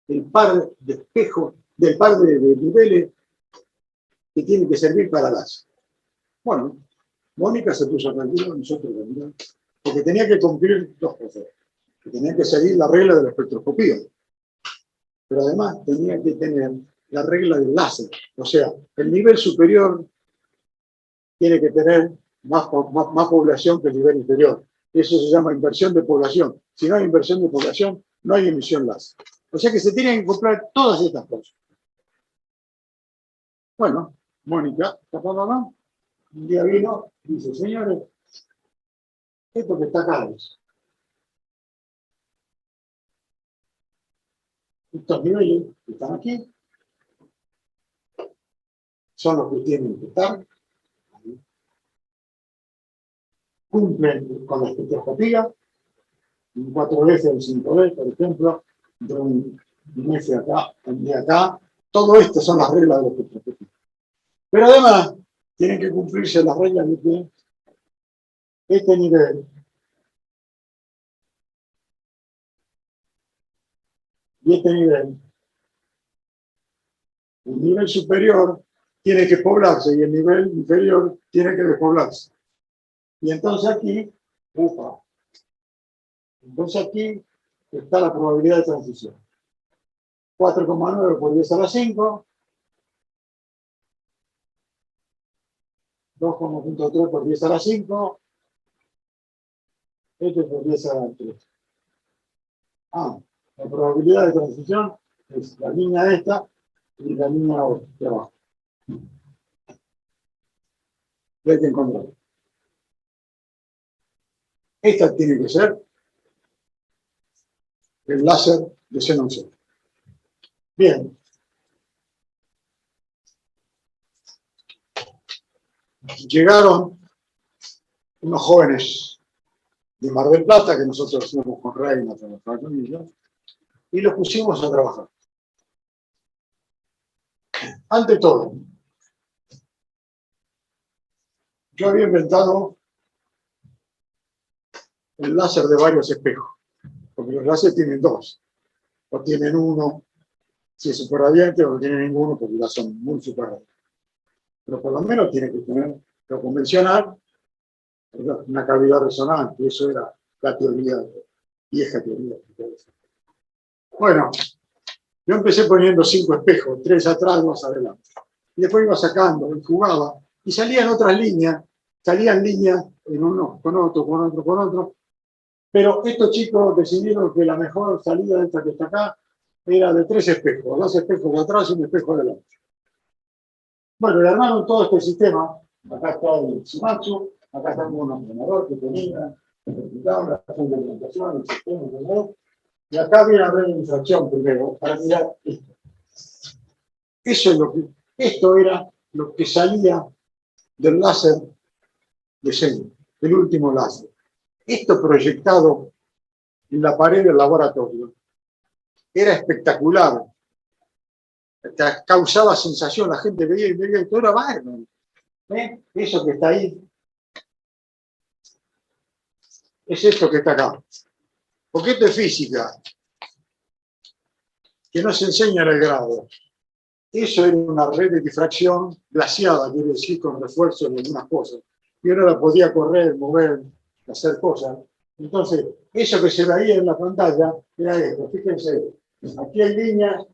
el par de espejos, del par de niveles que tiene que servir para láser? Bueno, Mónica se puso tranquila, nosotros también, porque tenía que cumplir 2 cosas. Que tenía que seguir la regla de la espectroscopía, pero además tenía que tener la regla del láser. O sea, el nivel superior tiene que tener más población que el nivel inferior. Eso se llama inversión de población. Si no hay inversión de población, no hay emisión láser. O sea que se tienen que cumplir todas estas cosas. Bueno, Mónica, un día vino y dice, señores, esto que está acá es. Estos niveles que están aquí son los que tienen que estar. Cumplen con la espectroscopía, 4 veces el 5D, por ejemplo, de un F acá, un D acá. Todo esto son las reglas de la espectroscopía. Pero además, tienen que cumplirse las reglas de que este nivel y este nivel, el nivel superior tiene que poblarse y el nivel inferior tiene que despoblarse. Y entonces aquí, aquí está la probabilidad de transición. 4,9 por 10 a la 5, 2,3 por 10 a la 5, este por 10 a la 3. La probabilidad de transición es la línea esta y la línea de abajo. Hay que encontrar. Esta tiene que ser el láser de Xenon 6. Bien. Llegaron unos jóvenes de Mar del Plata, que nosotros íbamos con Reina a trabajar con ellos, y los pusimos a trabajar. Ante todo, yo había inventado el láser de varios espejos, porque los láseres tienen 2, o tienen 1 si es superradiante, o no tienen ninguno porque ya son muy superradiantes. Pero por lo menos tiene que tener lo convencional, una cavidad resonante, eso era la teoría, vieja teoría. Bueno, yo empecé poniendo 5 espejos, 3 atrás, 2 adelante. Y después iba sacando, y jugaba, y salían otras líneas, salían líneas en uno, con otro, con otro, con otro. Pero estos chicos decidieron que la mejor salida de esta que está acá era de 3 espejos, 2 espejos de atrás y un espejo de adelante. Bueno, le armaron todo este sistema. Acá está el Shimatsu, acá está un ordenador que tenía, la implementación, el sistema, ¿no? Y acá viene a ver la infracción primero, para mirar esto. Esto era lo que salía del láser de Xenon, el último láser. Esto proyectado en la pared del laboratorio era espectacular. Causaba sensación, la gente veía y veía, y todo era bárbaro. Eso que está ahí, es esto que está acá. Porque esto es física, que no se enseña en el grado. Eso era una red de difracción glaciada, quiere decir, con refuerzo en algunas cosas. Y uno la podía correr, mover, hacer cosas. Entonces, eso que se veía en la pantalla era esto. Fíjense, aquí hay líneas,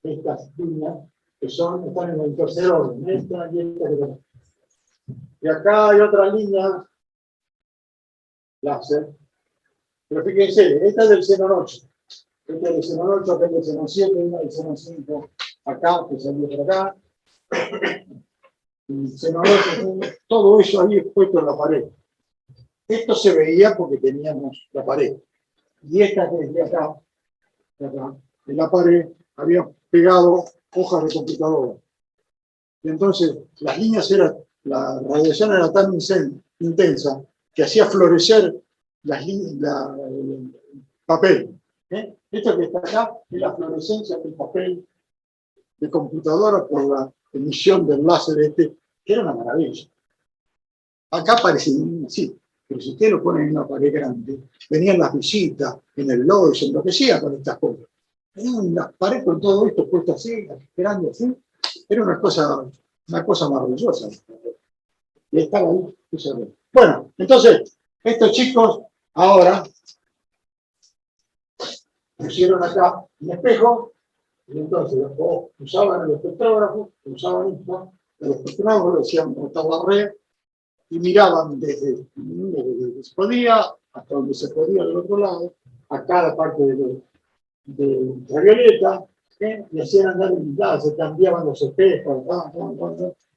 estas líneas, que están en el tercer orden, esta y esta. Y acá hay otra línea láser. Pero fíjense, esta es del xenón 8. Esta es del xenón 8, acá es del xenón 7, una del xenón 5, acá, que salió por acá. El xenón 8, todo eso ahí expuesto en la pared. Esto se veía porque teníamos la pared. Y esta desde acá, en la pared, había pegado hojas de computadora. Y entonces las líneas eran, la radiación era tan intensa que hacía florecer el papel. Esto que está acá es la fluorescencia del papel de computadora por la emisión del láser que era una maravilla. Acá parecía así, pero si usted lo pone en una pared grande, venían las visitas en el LOE, se enloquecía con estas cosas. Venían las paredes con todo esto puesto así, esperando así. Era una cosa maravillosa. Y estaba ahí. Bueno, entonces, estos chicos ahora pusieron acá un espejo, y entonces usaban el espectrógrafo, usaban esto, el espectrógrafo, decían botar la red, y miraban desde donde se podía hasta donde se podía del otro lado, a cada parte de ultravioleta, y hacían andar en se cambiaban los espejos,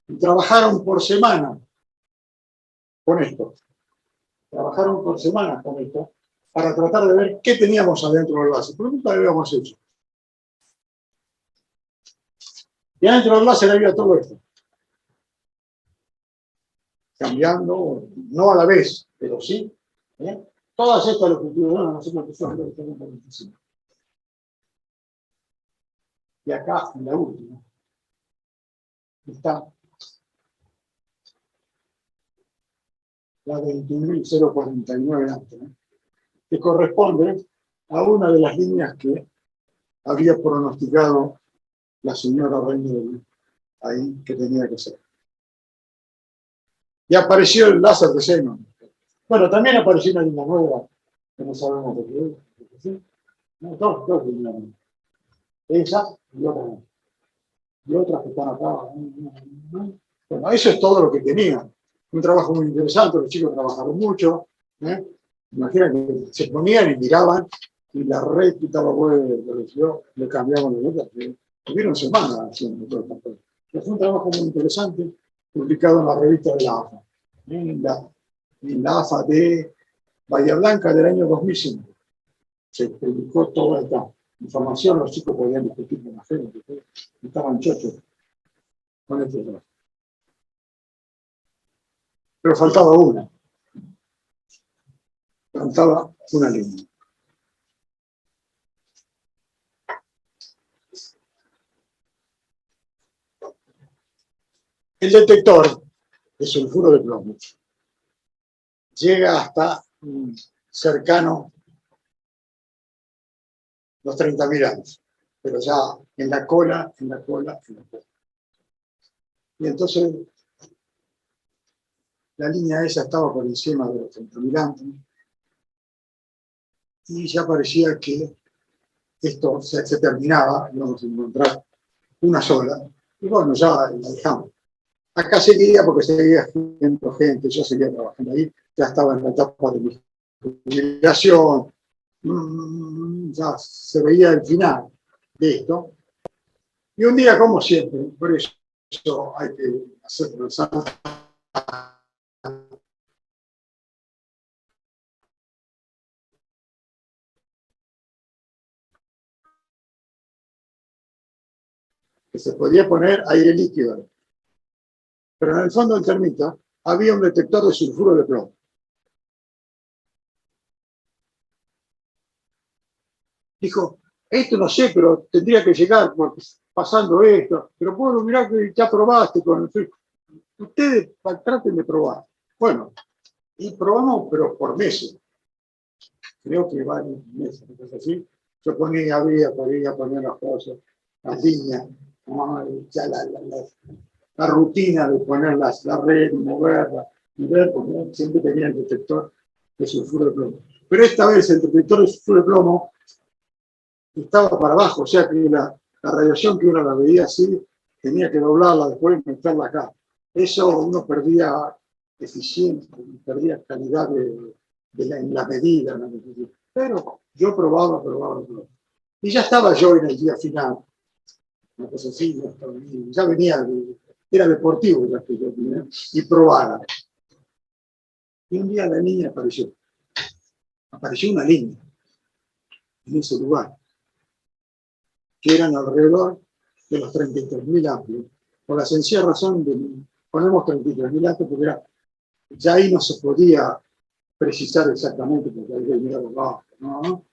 y trabajaron por semana con esto. Trabajaron por semana con esto para tratar de ver qué teníamos adentro del láser, pero nunca lo habíamos hecho. Y adentro del láser había todo esto. Cambiando, no a la vez, pero sí. Todas estas longitudes, nosotros que son lo que tenemos 45. Y acá, en la última, está la 21.049 antes, que corresponde a una de las líneas que había pronosticado la señora Reynolds ahí que tenía que ser. Y apareció el láser de xenón. Bueno, también apareció una línea nueva, que no sabemos de qué es. ¿Sí? No, dos líneas nuevas. Esa y otra no. Y otras que están acá. Bueno, eso es todo lo que tenía. Un trabajo muy interesante, los chicos trabajaron mucho. Imagina que se ponían y miraban, y la red quitaba vuelo, le cambiaban de letras. Tuvieron semanas haciendo todo esto. Fue un trabajo muy interesante, publicado en la revista de la AFA. En la AFA de Bahía Blanca del año 2005. Se publicó toda esta información, los chicos podían discutir con la gente, estaban chochos con este trabajo. Pero faltaba una. Faltaba una línea. El detector de sulfuro de plomo llega hasta cercano los 30.000 años, pero ya en la cola. Y entonces la línea esa estaba por encima de los 30.000 años y ya parecía que esto se terminaba, íbamos a encontrar una sola, y bueno, ya la dejamos. Acá seguía porque seguía gente, yo seguía trabajando ahí, ya estaba en la etapa de mi jubilación, ya se veía el final de esto. Y un día, como siempre, por eso hay que hacer resaltar que se podía poner aire líquido. Pero en el fondo del termita había un detector de sulfuro de plomo. dijo, esto no sé, pero tendría que llegar porque pasando esto, pero bueno, mirá que ya probaste con el... Ustedes traten de probar. Bueno, y probamos, pero por meses. Creo que varios meses, entonces así. Yo podía poner las cosas, las líneas, ya la rutina de poner la red, moverla, y ver, porque siempre tenía el detector de sulfuro de plomo. Pero esta vez el detector de sulfuro de plomo estaba para abajo, o sea que la radiación que uno la veía así, tenía que doblarla después y meterla acá. Eso uno perdía eficiencia, perdía calidad en la medida, ¿no? Pero yo probaba. Y ya estaba yo en el día final, una cosa así, ya venía, era deportivo ya que yo tenía, y probaba. Y un día la niña apareció una línea en ese lugar, que eran alrededor de los 33.000 amplios, por la sencilla razón de ponemos 33.000 amplios porque ya ahí no se podía precisar exactamente porque había que mirar abajo, ¿no?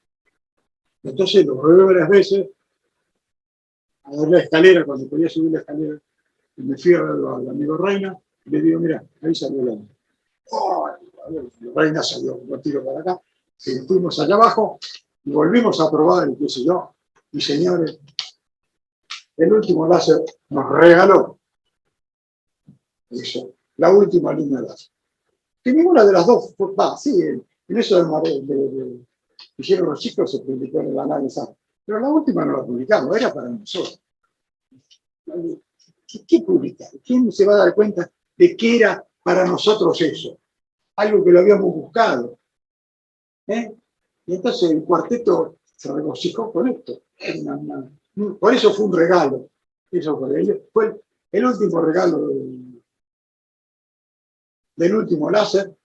Entonces lo probé varias veces, a ver la escalera, cuando podía subir la escalera, y me fui al amigo Reina y le digo, mira, ahí salió la línea. Oh, Reina salió un tiro para acá, y fuimos allá abajo y volvimos a probar, y qué sé yo, y señores, el último láser nos regaló eso, la última línea de láser. Que ninguna de las dos, sí, en eso de hicieron los chicos, se publicó en el análisis, pero la última no la publicamos, era para nosotros. ¿Qué publicar? ¿Quién se va a dar cuenta de que era para nosotros eso? Algo que lo habíamos buscado. Y entonces el cuarteto se regocijó con esto. Por eso fue un regalo. Eso fue el último regalo del último láser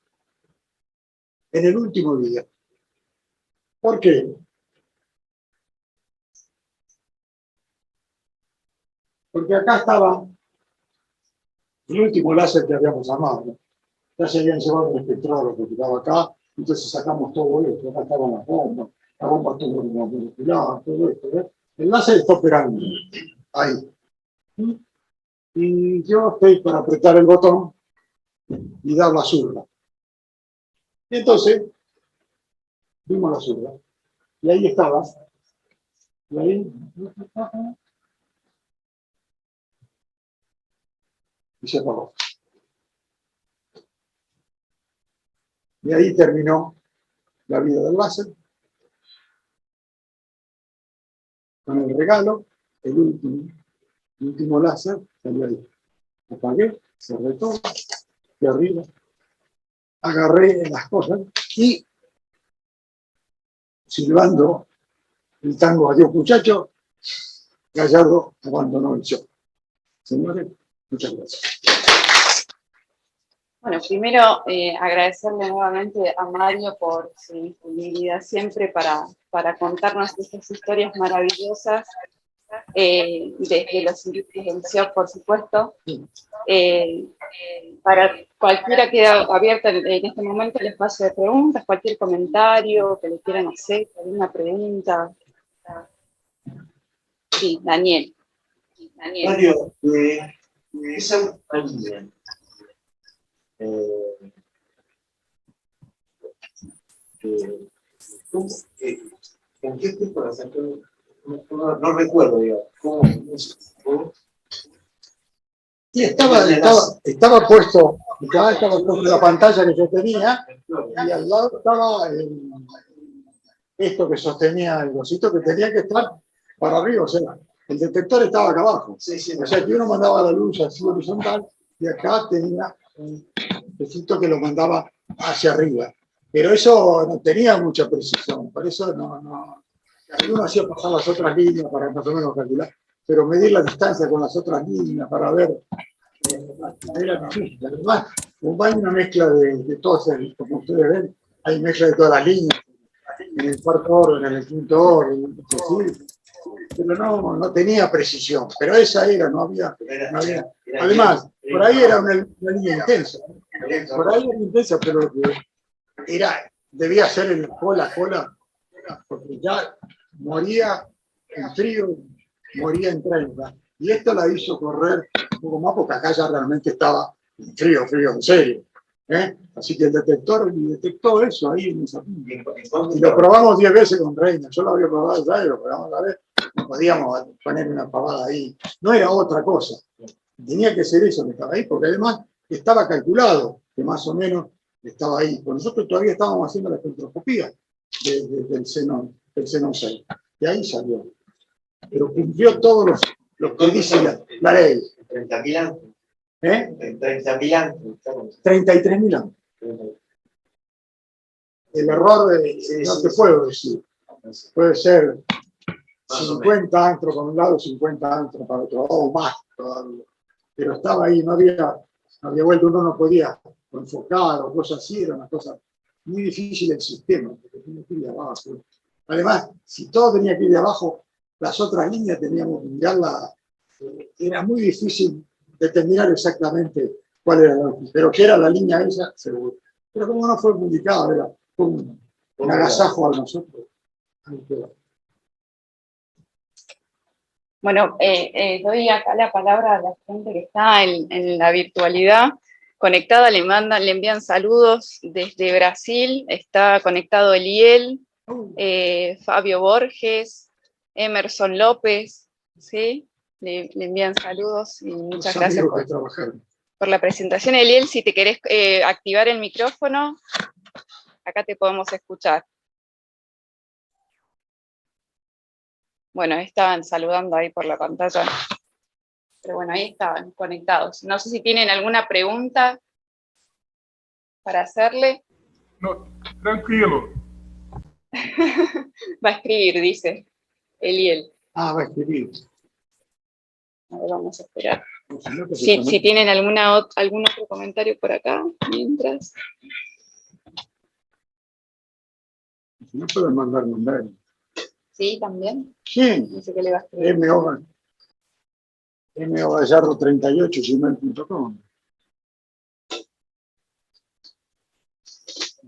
en el último día. ¿Por qué? Porque acá estaba el último láser que habíamos armado. Ya se habían llevado el espectrógrafo que estaba acá, entonces sacamos todo esto. Acá estaban las bombas, la bomba tuvo molecular, todo esto. El láser está operando ahí. Y yo estoy para apretar el botón y dar la zurda. Y entonces, dimos la zurda. Y ahí estaba. Y ahí. Y se apagó. Y ahí terminó la vida del láser. Con el regalo, el último láser, salió ahí. Apagué, cerré todo, de arriba, agarré las cosas y, silbando el tango Adiós muchacho, Gallardo abandonó el show. Señores, muchas gracias. Bueno, primero agradecerle nuevamente a Mario por su disponibilidad siempre para contarnos estas historias maravillosas, desde los científicos del CIOP, por supuesto. Para cualquiera queda abierta en este momento el espacio de preguntas, cualquier comentario que le quieran hacer, alguna pregunta. Sí, Daniel. Mario, esa línea, ¿con qué tipo de acento? No recuerdo, digamos. ¿Cómo? Y estaba puesto la pantalla que yo tenía, y al lado estaba esto que sostenía el cosito que tenía que estar para arriba, o sea, el detector estaba acá abajo. Sí, O sea, que uno mandaba la luz así horizontal, y acá tenía un cosito que lo mandaba hacia arriba. Pero eso no tenía mucha precisión, por eso uno hacía pasar las otras líneas para más o menos calcular, pero medir la distancia con las otras líneas para ver, era difícil. Además, como hay una mezcla de todas, como ustedes ven, hay mezcla de todas las líneas, en el cuarto orden, en el quinto orden, pero no tenía precisión, pero esa era, no había. Además, por ahí era una línea intensa, por ahí era intensa, pero debía ser el cola, porque ya moría en frío, moría en 30. Y esto la hizo correr un poco más porque acá ya realmente estaba en frío, en serio. Así que el detector detectó eso ahí en esa punta. Y lo probamos 10 veces con Reina. Yo lo había probado ya y lo probamos a ver. No podíamos poner una pavada ahí. No era otra cosa. Tenía que ser eso que estaba ahí, porque además estaba calculado que más o menos estaba ahí. Pues nosotros todavía estábamos haciendo la espectroscopía del xenón 6. De ahí salió. Pero cumplió todos los que dice la ley. 30.000 años. 30.000 años. 33.000 años. El error no te puedo decir. Puede ser 50 antros para un lado, 50 antros para otro lado, o más todavía. Pero estaba ahí, no había vuelto, uno no podía enfocar o cosas así, era una cosa muy difícil el sistema, porque tenía que ir de abajo. Además, si todo tenía que ir de abajo, las otras líneas teníamos que mirarla, era muy difícil determinar exactamente cuál era la línea, pero que era la línea esa, seguro. Pero como no fue publicado, era un agasajo a nosotros. Bueno, doy acá la palabra a la gente que está en la virtualidad conectada, le envían saludos desde Brasil, está conectado Eliel, Fabio Borges, Emerson López, ¿sí? Le envían saludos y muchas gracias por la presentación. Eliel, si te querés activar el micrófono, acá te podemos escuchar. Bueno, estaban saludando ahí por la pantalla. Pero bueno, ahí estaban conectados. No sé si tienen alguna pregunta para hacerle. No, tranquilo. Va a escribir, dice Eliel. Va a escribir. A ver, vamos a esperar. Si tienen algún otro comentario por acá, mientras. Si no pueden mandar un mail. Sí, también. Sí. No sé qué le va a escribir. mogallardo38@gmail.com.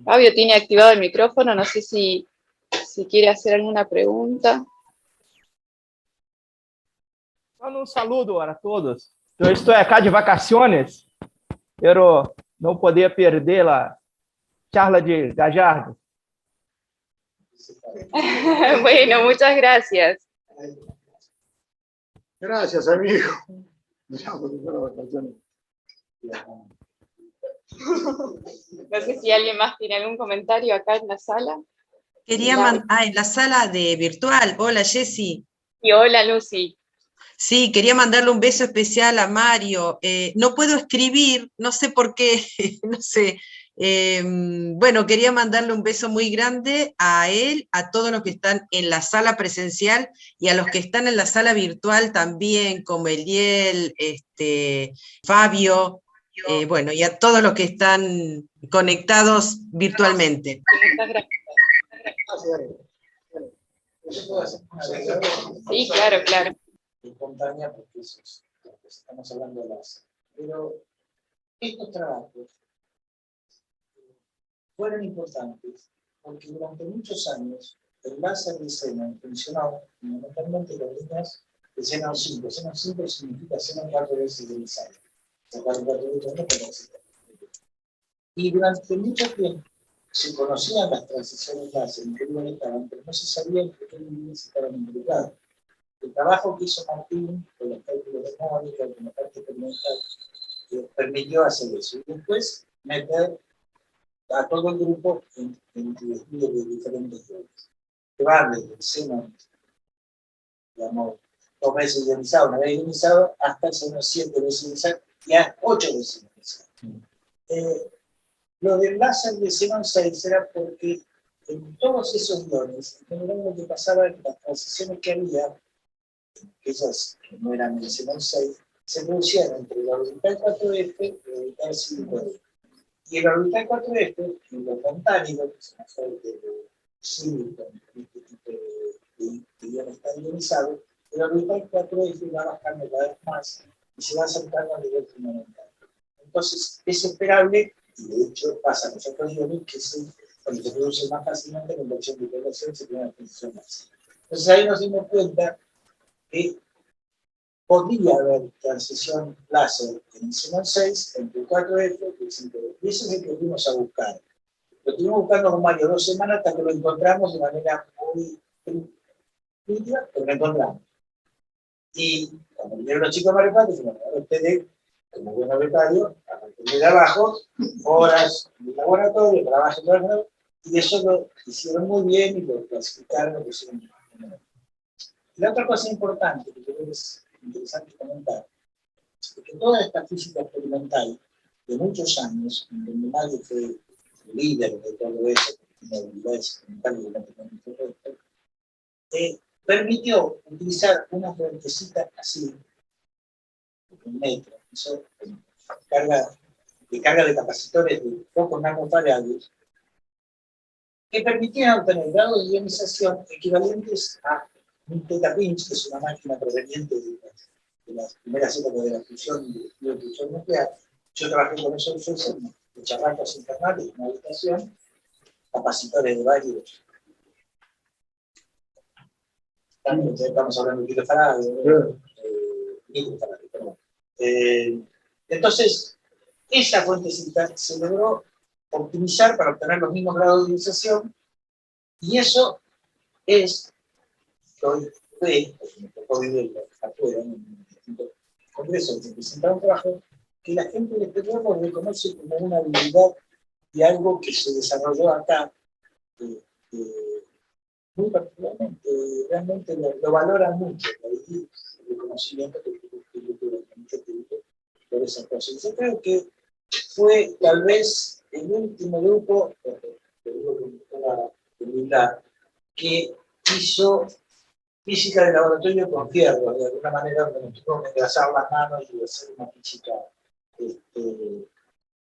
Fabio tiene activado el micrófono, no sé si quiere hacer alguna pregunta. Un saludo a todos. Eu estou acá de vacaciones, pero não podia perder a charla de Gallardo. Bueno, muchas gracias. Gracias, amigo. No sé si alguien más tiene algún comentario acá en la sala. Quería en la sala de virtual. Hola, Jessy. Y hola, Lucy. Sí, quería mandarle un beso especial a Mario. No puedo escribir, no sé por qué, no sé. Bueno, quería mandarle un beso muy grande a él, a todos los que están en la sala presencial y a los que están en la sala virtual también, como Eliel, Fabio, bueno, y a todos los que están conectados virtualmente. Sí, claro, claro. Espontánea, porque eso es, estamos hablando de láser. Pero estos trabajos fueron importantes porque durante muchos años el láser de Xenon funcionó fundamentalmente con líneas de Xenon 5. Xenon 5 significa Xenon 4 veces delizado. Y durante mucho tiempo se conocían las transiciones láser, en qué lugar estaban, pero no se sabía en qué líneas estaban involucradas. El trabajo que hizo Martín con los cálculos de Mónica, con la parte experimental, permitió hacer eso. Y después meter a todo el grupo en estudios de diferentes drogas. Que van desde el seno, digamos, 2 veces ionizado, 1 vez ionizado, hasta el seno 7 veces ionizado y a 8 veces ionizado. Lo del láser de Xenon 6 era porque en todos esos iones, en general lo que pasaba es que las transiciones que había, esas que no eran el Xenon 6, se producían entre el orbital 4F y el orbital 5F. Y el orbital 4F, en los contánidos, que son una suerte de silicon, este tipo de iones tan ionizados, el orbital 4F va bajando cada vez más y se va acercando al nivel fundamental. Entonces, es esperable, y de hecho pasa con los otros iones, que cuando se produce más fácilmente la inversión de población se tiene una transición máxima. Entonces ahí nos dimos cuenta que podía haber transición láser en el Xenon 6, entre el 4F y el 5F. Y eso es el que fuimos a buscar. Lo estuvimos buscando con Mario 2 semanas hasta que lo encontramos de manera muy nítida, pero lo encontramos. Y cuando vinieron los chicos de Mario Paz, dijimos, bueno, ustedes, como buenos becarios, a partir de abajo, horas de laboratorio, trabajo, y eso lo hicieron muy bien y lo clasificaron, lo pusieron muy bien. La otra cosa importante que creo que es interesante comentar es que toda esta física experimental de muchos años, en donde Mario fue el líder de todo eso, de habilidades experimentales de la tecnología, permitió utilizar una fuentecita así, un metro, eso, de carga de capacitores de pocos nanofarados, que permitían obtener grados de ionización equivalentes a un Theta Pinch, que es una máquina proveniente de las primeras épocas de la fusión y de fusión nuclear. Yo trabajé con esos de charracos infernales, una habitación, capacitores de varios. Estamos hablando de kilofarados, microfarados, perdón. Entonces, esa fuentecita se logró optimizar para obtener los mismos grados de ionización, y eso es, porque me tocó vivirlo afuera, en distintos congresos que presentaron trabajo, que la gente del exterior lo reconoce como una habilidad y algo que se desarrolló acá, muy particularmente, realmente lo valoran mucho, el reconocimiento que tuve mucho tiempo por esas cosas. Yo creo que fue tal vez el último grupo, que hizo física de laboratorio con fierro, de alguna manera donde nos tuvo que engrasar las manos y hacer una física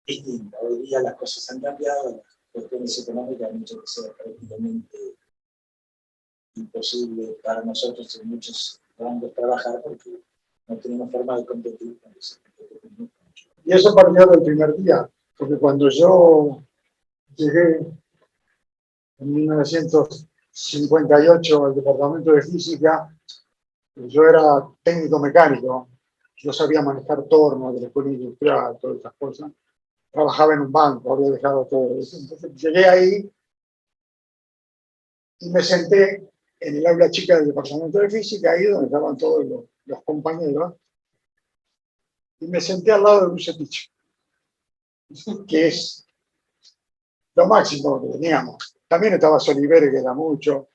distinta. Hoy día las cosas han cambiado, las cuestiones económicas han hecho que sea prácticamente imposible para nosotros en muchos rangos trabajar porque no tenemos forma de competir con eso. Y eso partió del primer día, porque cuando yo llegué en 1958 al departamento de física, yo era técnico mecánico, yo sabía manejar tornos de la escuela industrial, todas esas cosas. Trabajaba en un banco, había dejado todo eso. Entonces llegué ahí y me senté en el aula chica del departamento de física, ahí donde estaban todos los compañeros, y me senté al lado de un cepillo, que es lo máximo que teníamos. También estaba Solivere, que era mucho,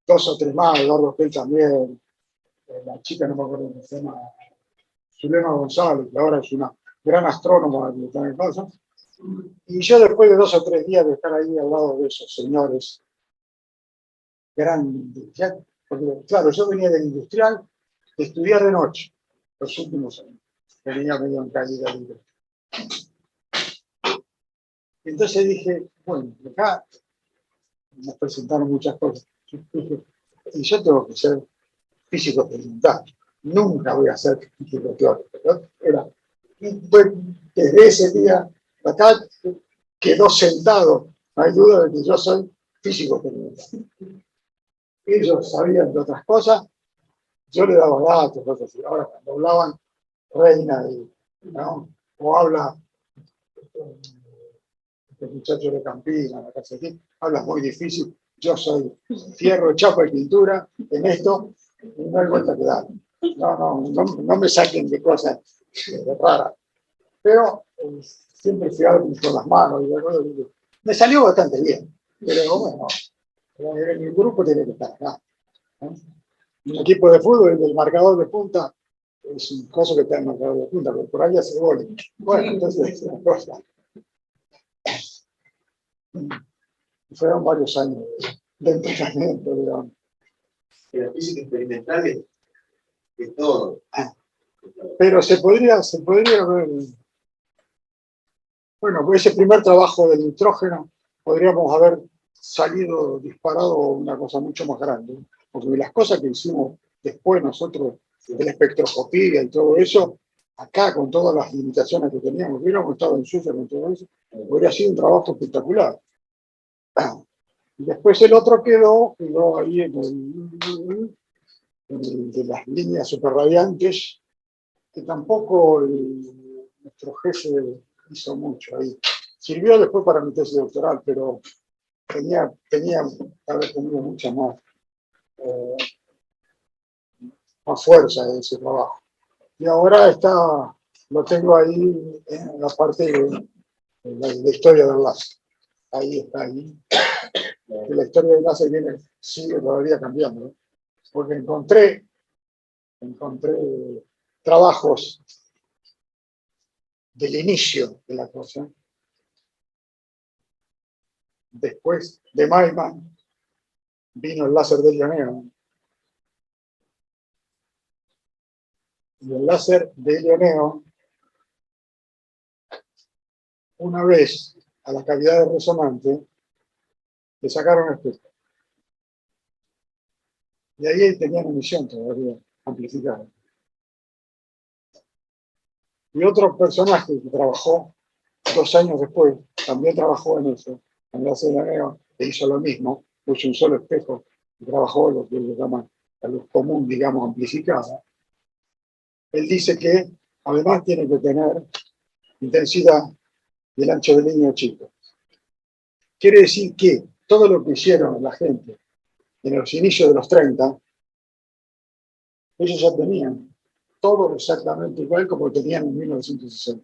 2 o 3 más, Eduardo Pell también, la chica, no me acuerdo cómo se llama, Zulema González, que ahora es una gran astrónoma que está en casa. Y yo, después de 2 o 3 días de estar ahí al lado de esos señores grandes, ya, porque claro, yo venía del industrial, de estudiar de noche, los últimos años, venía medio en calidad libre. Entonces dije, bueno, acá nos presentaron muchas cosas. Y yo tengo que ser físico experimental. Nunca voy a ser físico teórico. Y pues, desde ese día acá quedó sentado. No hay duda de que yo soy físico experimental. Ellos sabían de otras cosas. Yo le daba datos, cosas así. Ahora, cuando hablaban Reina, ¿no? O habla el muchacho de Campina, la casa aquí, habla muy difícil. Yo soy fierro, chapa y pintura en esto, y no hay vuelta que dar. No me saquen de cosas raras. Pero siempre fui algo con las manos. Y me salió bastante bien. Pero bueno, en el grupo tiene que estar acá, ¿no? Un equipo de fútbol, el marcador de punta, es un coso que está en el marcador de punta, pero por ahí hace goles. Bueno, entonces es una cosa. Fueron varios años de entrenamiento, digamos. La física experimental es todo. Pero se podría ver, bueno, pues ese primer trabajo del nitrógeno podríamos haber salido disparado una cosa mucho más grande, porque las cosas que hicimos después nosotros, de la espectroscopía y todo eso, acá con todas las limitaciones que teníamos, hubiéramos estado en Suiza con todo eso, hubiera sido un trabajo espectacular. Después el otro quedó ahí en de las líneas superradiantes, que tampoco nuestro jefe hizo mucho ahí. Sirvió después para mi tesis doctoral, pero tenía tal vez tenido mucha más fuerza de ese trabajo. Y ahora lo tengo ahí en la parte de la historia del láser. Ahí está, ahí. La historia del láser sigue todavía cambiando, ¿no? Porque encontré trabajos del inicio de la cosa. Después de Maiman vino el láser de helio-neo. Y el láser de helio-neo, una vez a la cavidad de resonante, le sacaron espejo. Y ahí tenían emisión todavía amplificada. Y otro personaje que trabajó 2 años después, también trabajó en eso, en la helio-neo, e hizo lo mismo, puso un solo espejo y trabajó lo que le llaman la luz común, digamos, amplificada. Él dice que además tiene que tener intensidad y el ancho de línea chico. Quiere decir que todo lo que hicieron la gente en los inicios de los 30, ellos ya tenían todo exactamente igual como tenían en 1960.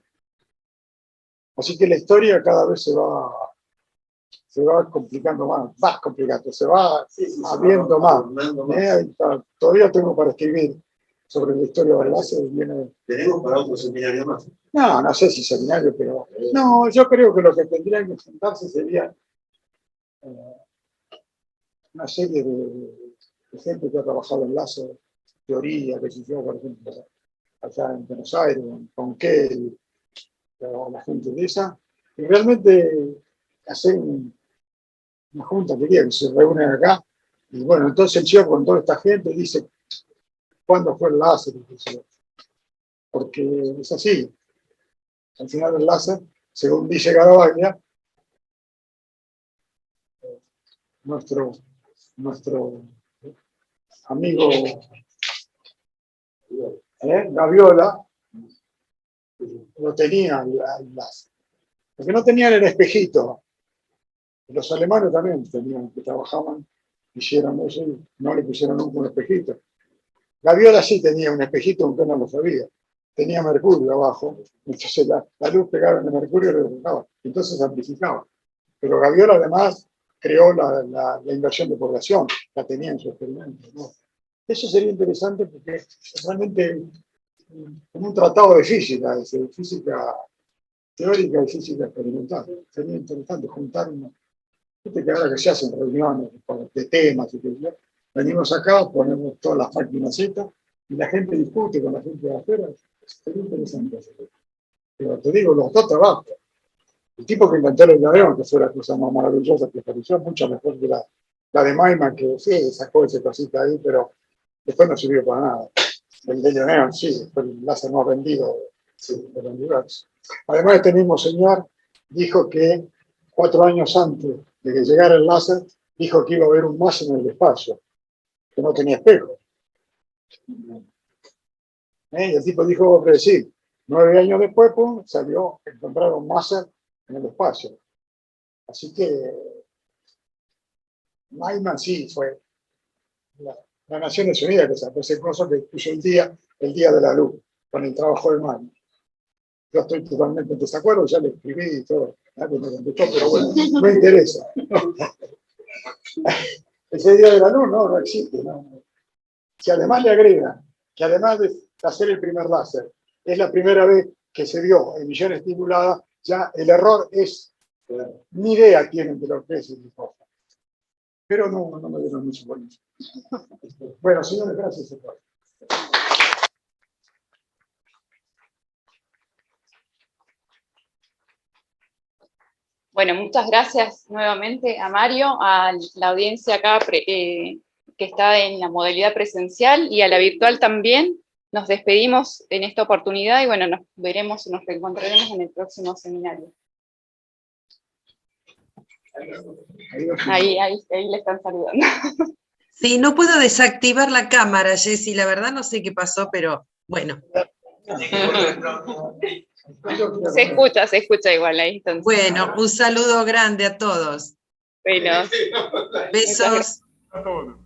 Así que la historia cada vez se va complicando más complicando, se va abriendo más. Todavía tengo para escribir sobre la historia del láser. ¿Tenemos para otro seminario más? No sé si seminario, pero no, yo creo que lo que tendrían que sentarse sería una serie de gente que ha trabajado en láser, teoría, que se yo, por ejemplo, allá en Buenos Aires, con Kell, la gente de esa, y realmente hacer una junta, que se reúnen acá, y bueno, entonces el chico con toda esta gente dice cuándo fue el láser, porque es así. Al final el láser, según dice Garavaglia, nuestro amigo Gaviola lo tenía el láser. Porque no tenían el espejito. Los alemanes también tenían, que trabajaban, hicieron eso y no le pusieron nunca un espejito. Gaviola sí tenía un espejito, aunque no lo sabía. Tenía mercurio abajo, entonces la luz pegaba en el mercurio y lo reflejaba, entonces amplificaba. Pero Gaviola además creó la inversión de población, la tenía en su experimento, ¿no? Eso sería interesante porque realmente como un tratado de física teórica y física experimental. Sería interesante juntar que ahora que se hacen reuniones de temas y que venimos acá, ponemos todas las máquinas estas y la gente discute con la gente de afuera. Sería interesante hacerlo. Pero te digo, los dos trabajos. El tipo que inventó el avión, que fue la cosa más maravillosa que apareció, mucho mejor que la de Maiman, que sí, sacó esa cosita ahí, pero después no sirvió para nada. El de Leoneo, sí, fue el láser más vendido del universo. Además, este mismo señor dijo que 4 años antes de que llegara el láser, dijo que iba a haber un más en el espacio, que no tenía espejo. Y el tipo dijo, voy a predecir. 9 años después, pum, salió, encontraron masa en el espacio. Así que Maiman sí fue la Naciones Unidas que sacó ese coso que puso el día de la luz, con el trabajo de Maiman. Yo estoy totalmente en desacuerdo, ya le escribí y todo, nadie me contestó, pero bueno, no me interesa. Ese día de la luz no existe. No. Si además le agrega que además de hacer el primer láser, es la primera vez que se vio emisión estimulada, ya el error es, ni idea tienen de lo que es el cosa. Pero no me dieron mucho por eso. Bueno, señores, gracias. Bueno, muchas gracias nuevamente a Mario, a la audiencia acá que está en la modalidad presencial y a la virtual también. Nos despedimos en esta oportunidad y bueno, nos reencontraremos en el próximo seminario. Ahí le están saludando. Sí, no puedo desactivar la cámara, Jessy, la verdad no sé qué pasó, pero bueno. Se escucha igual ahí. Entonces. Bueno, un saludo grande a todos. Bueno, Besos. A todos.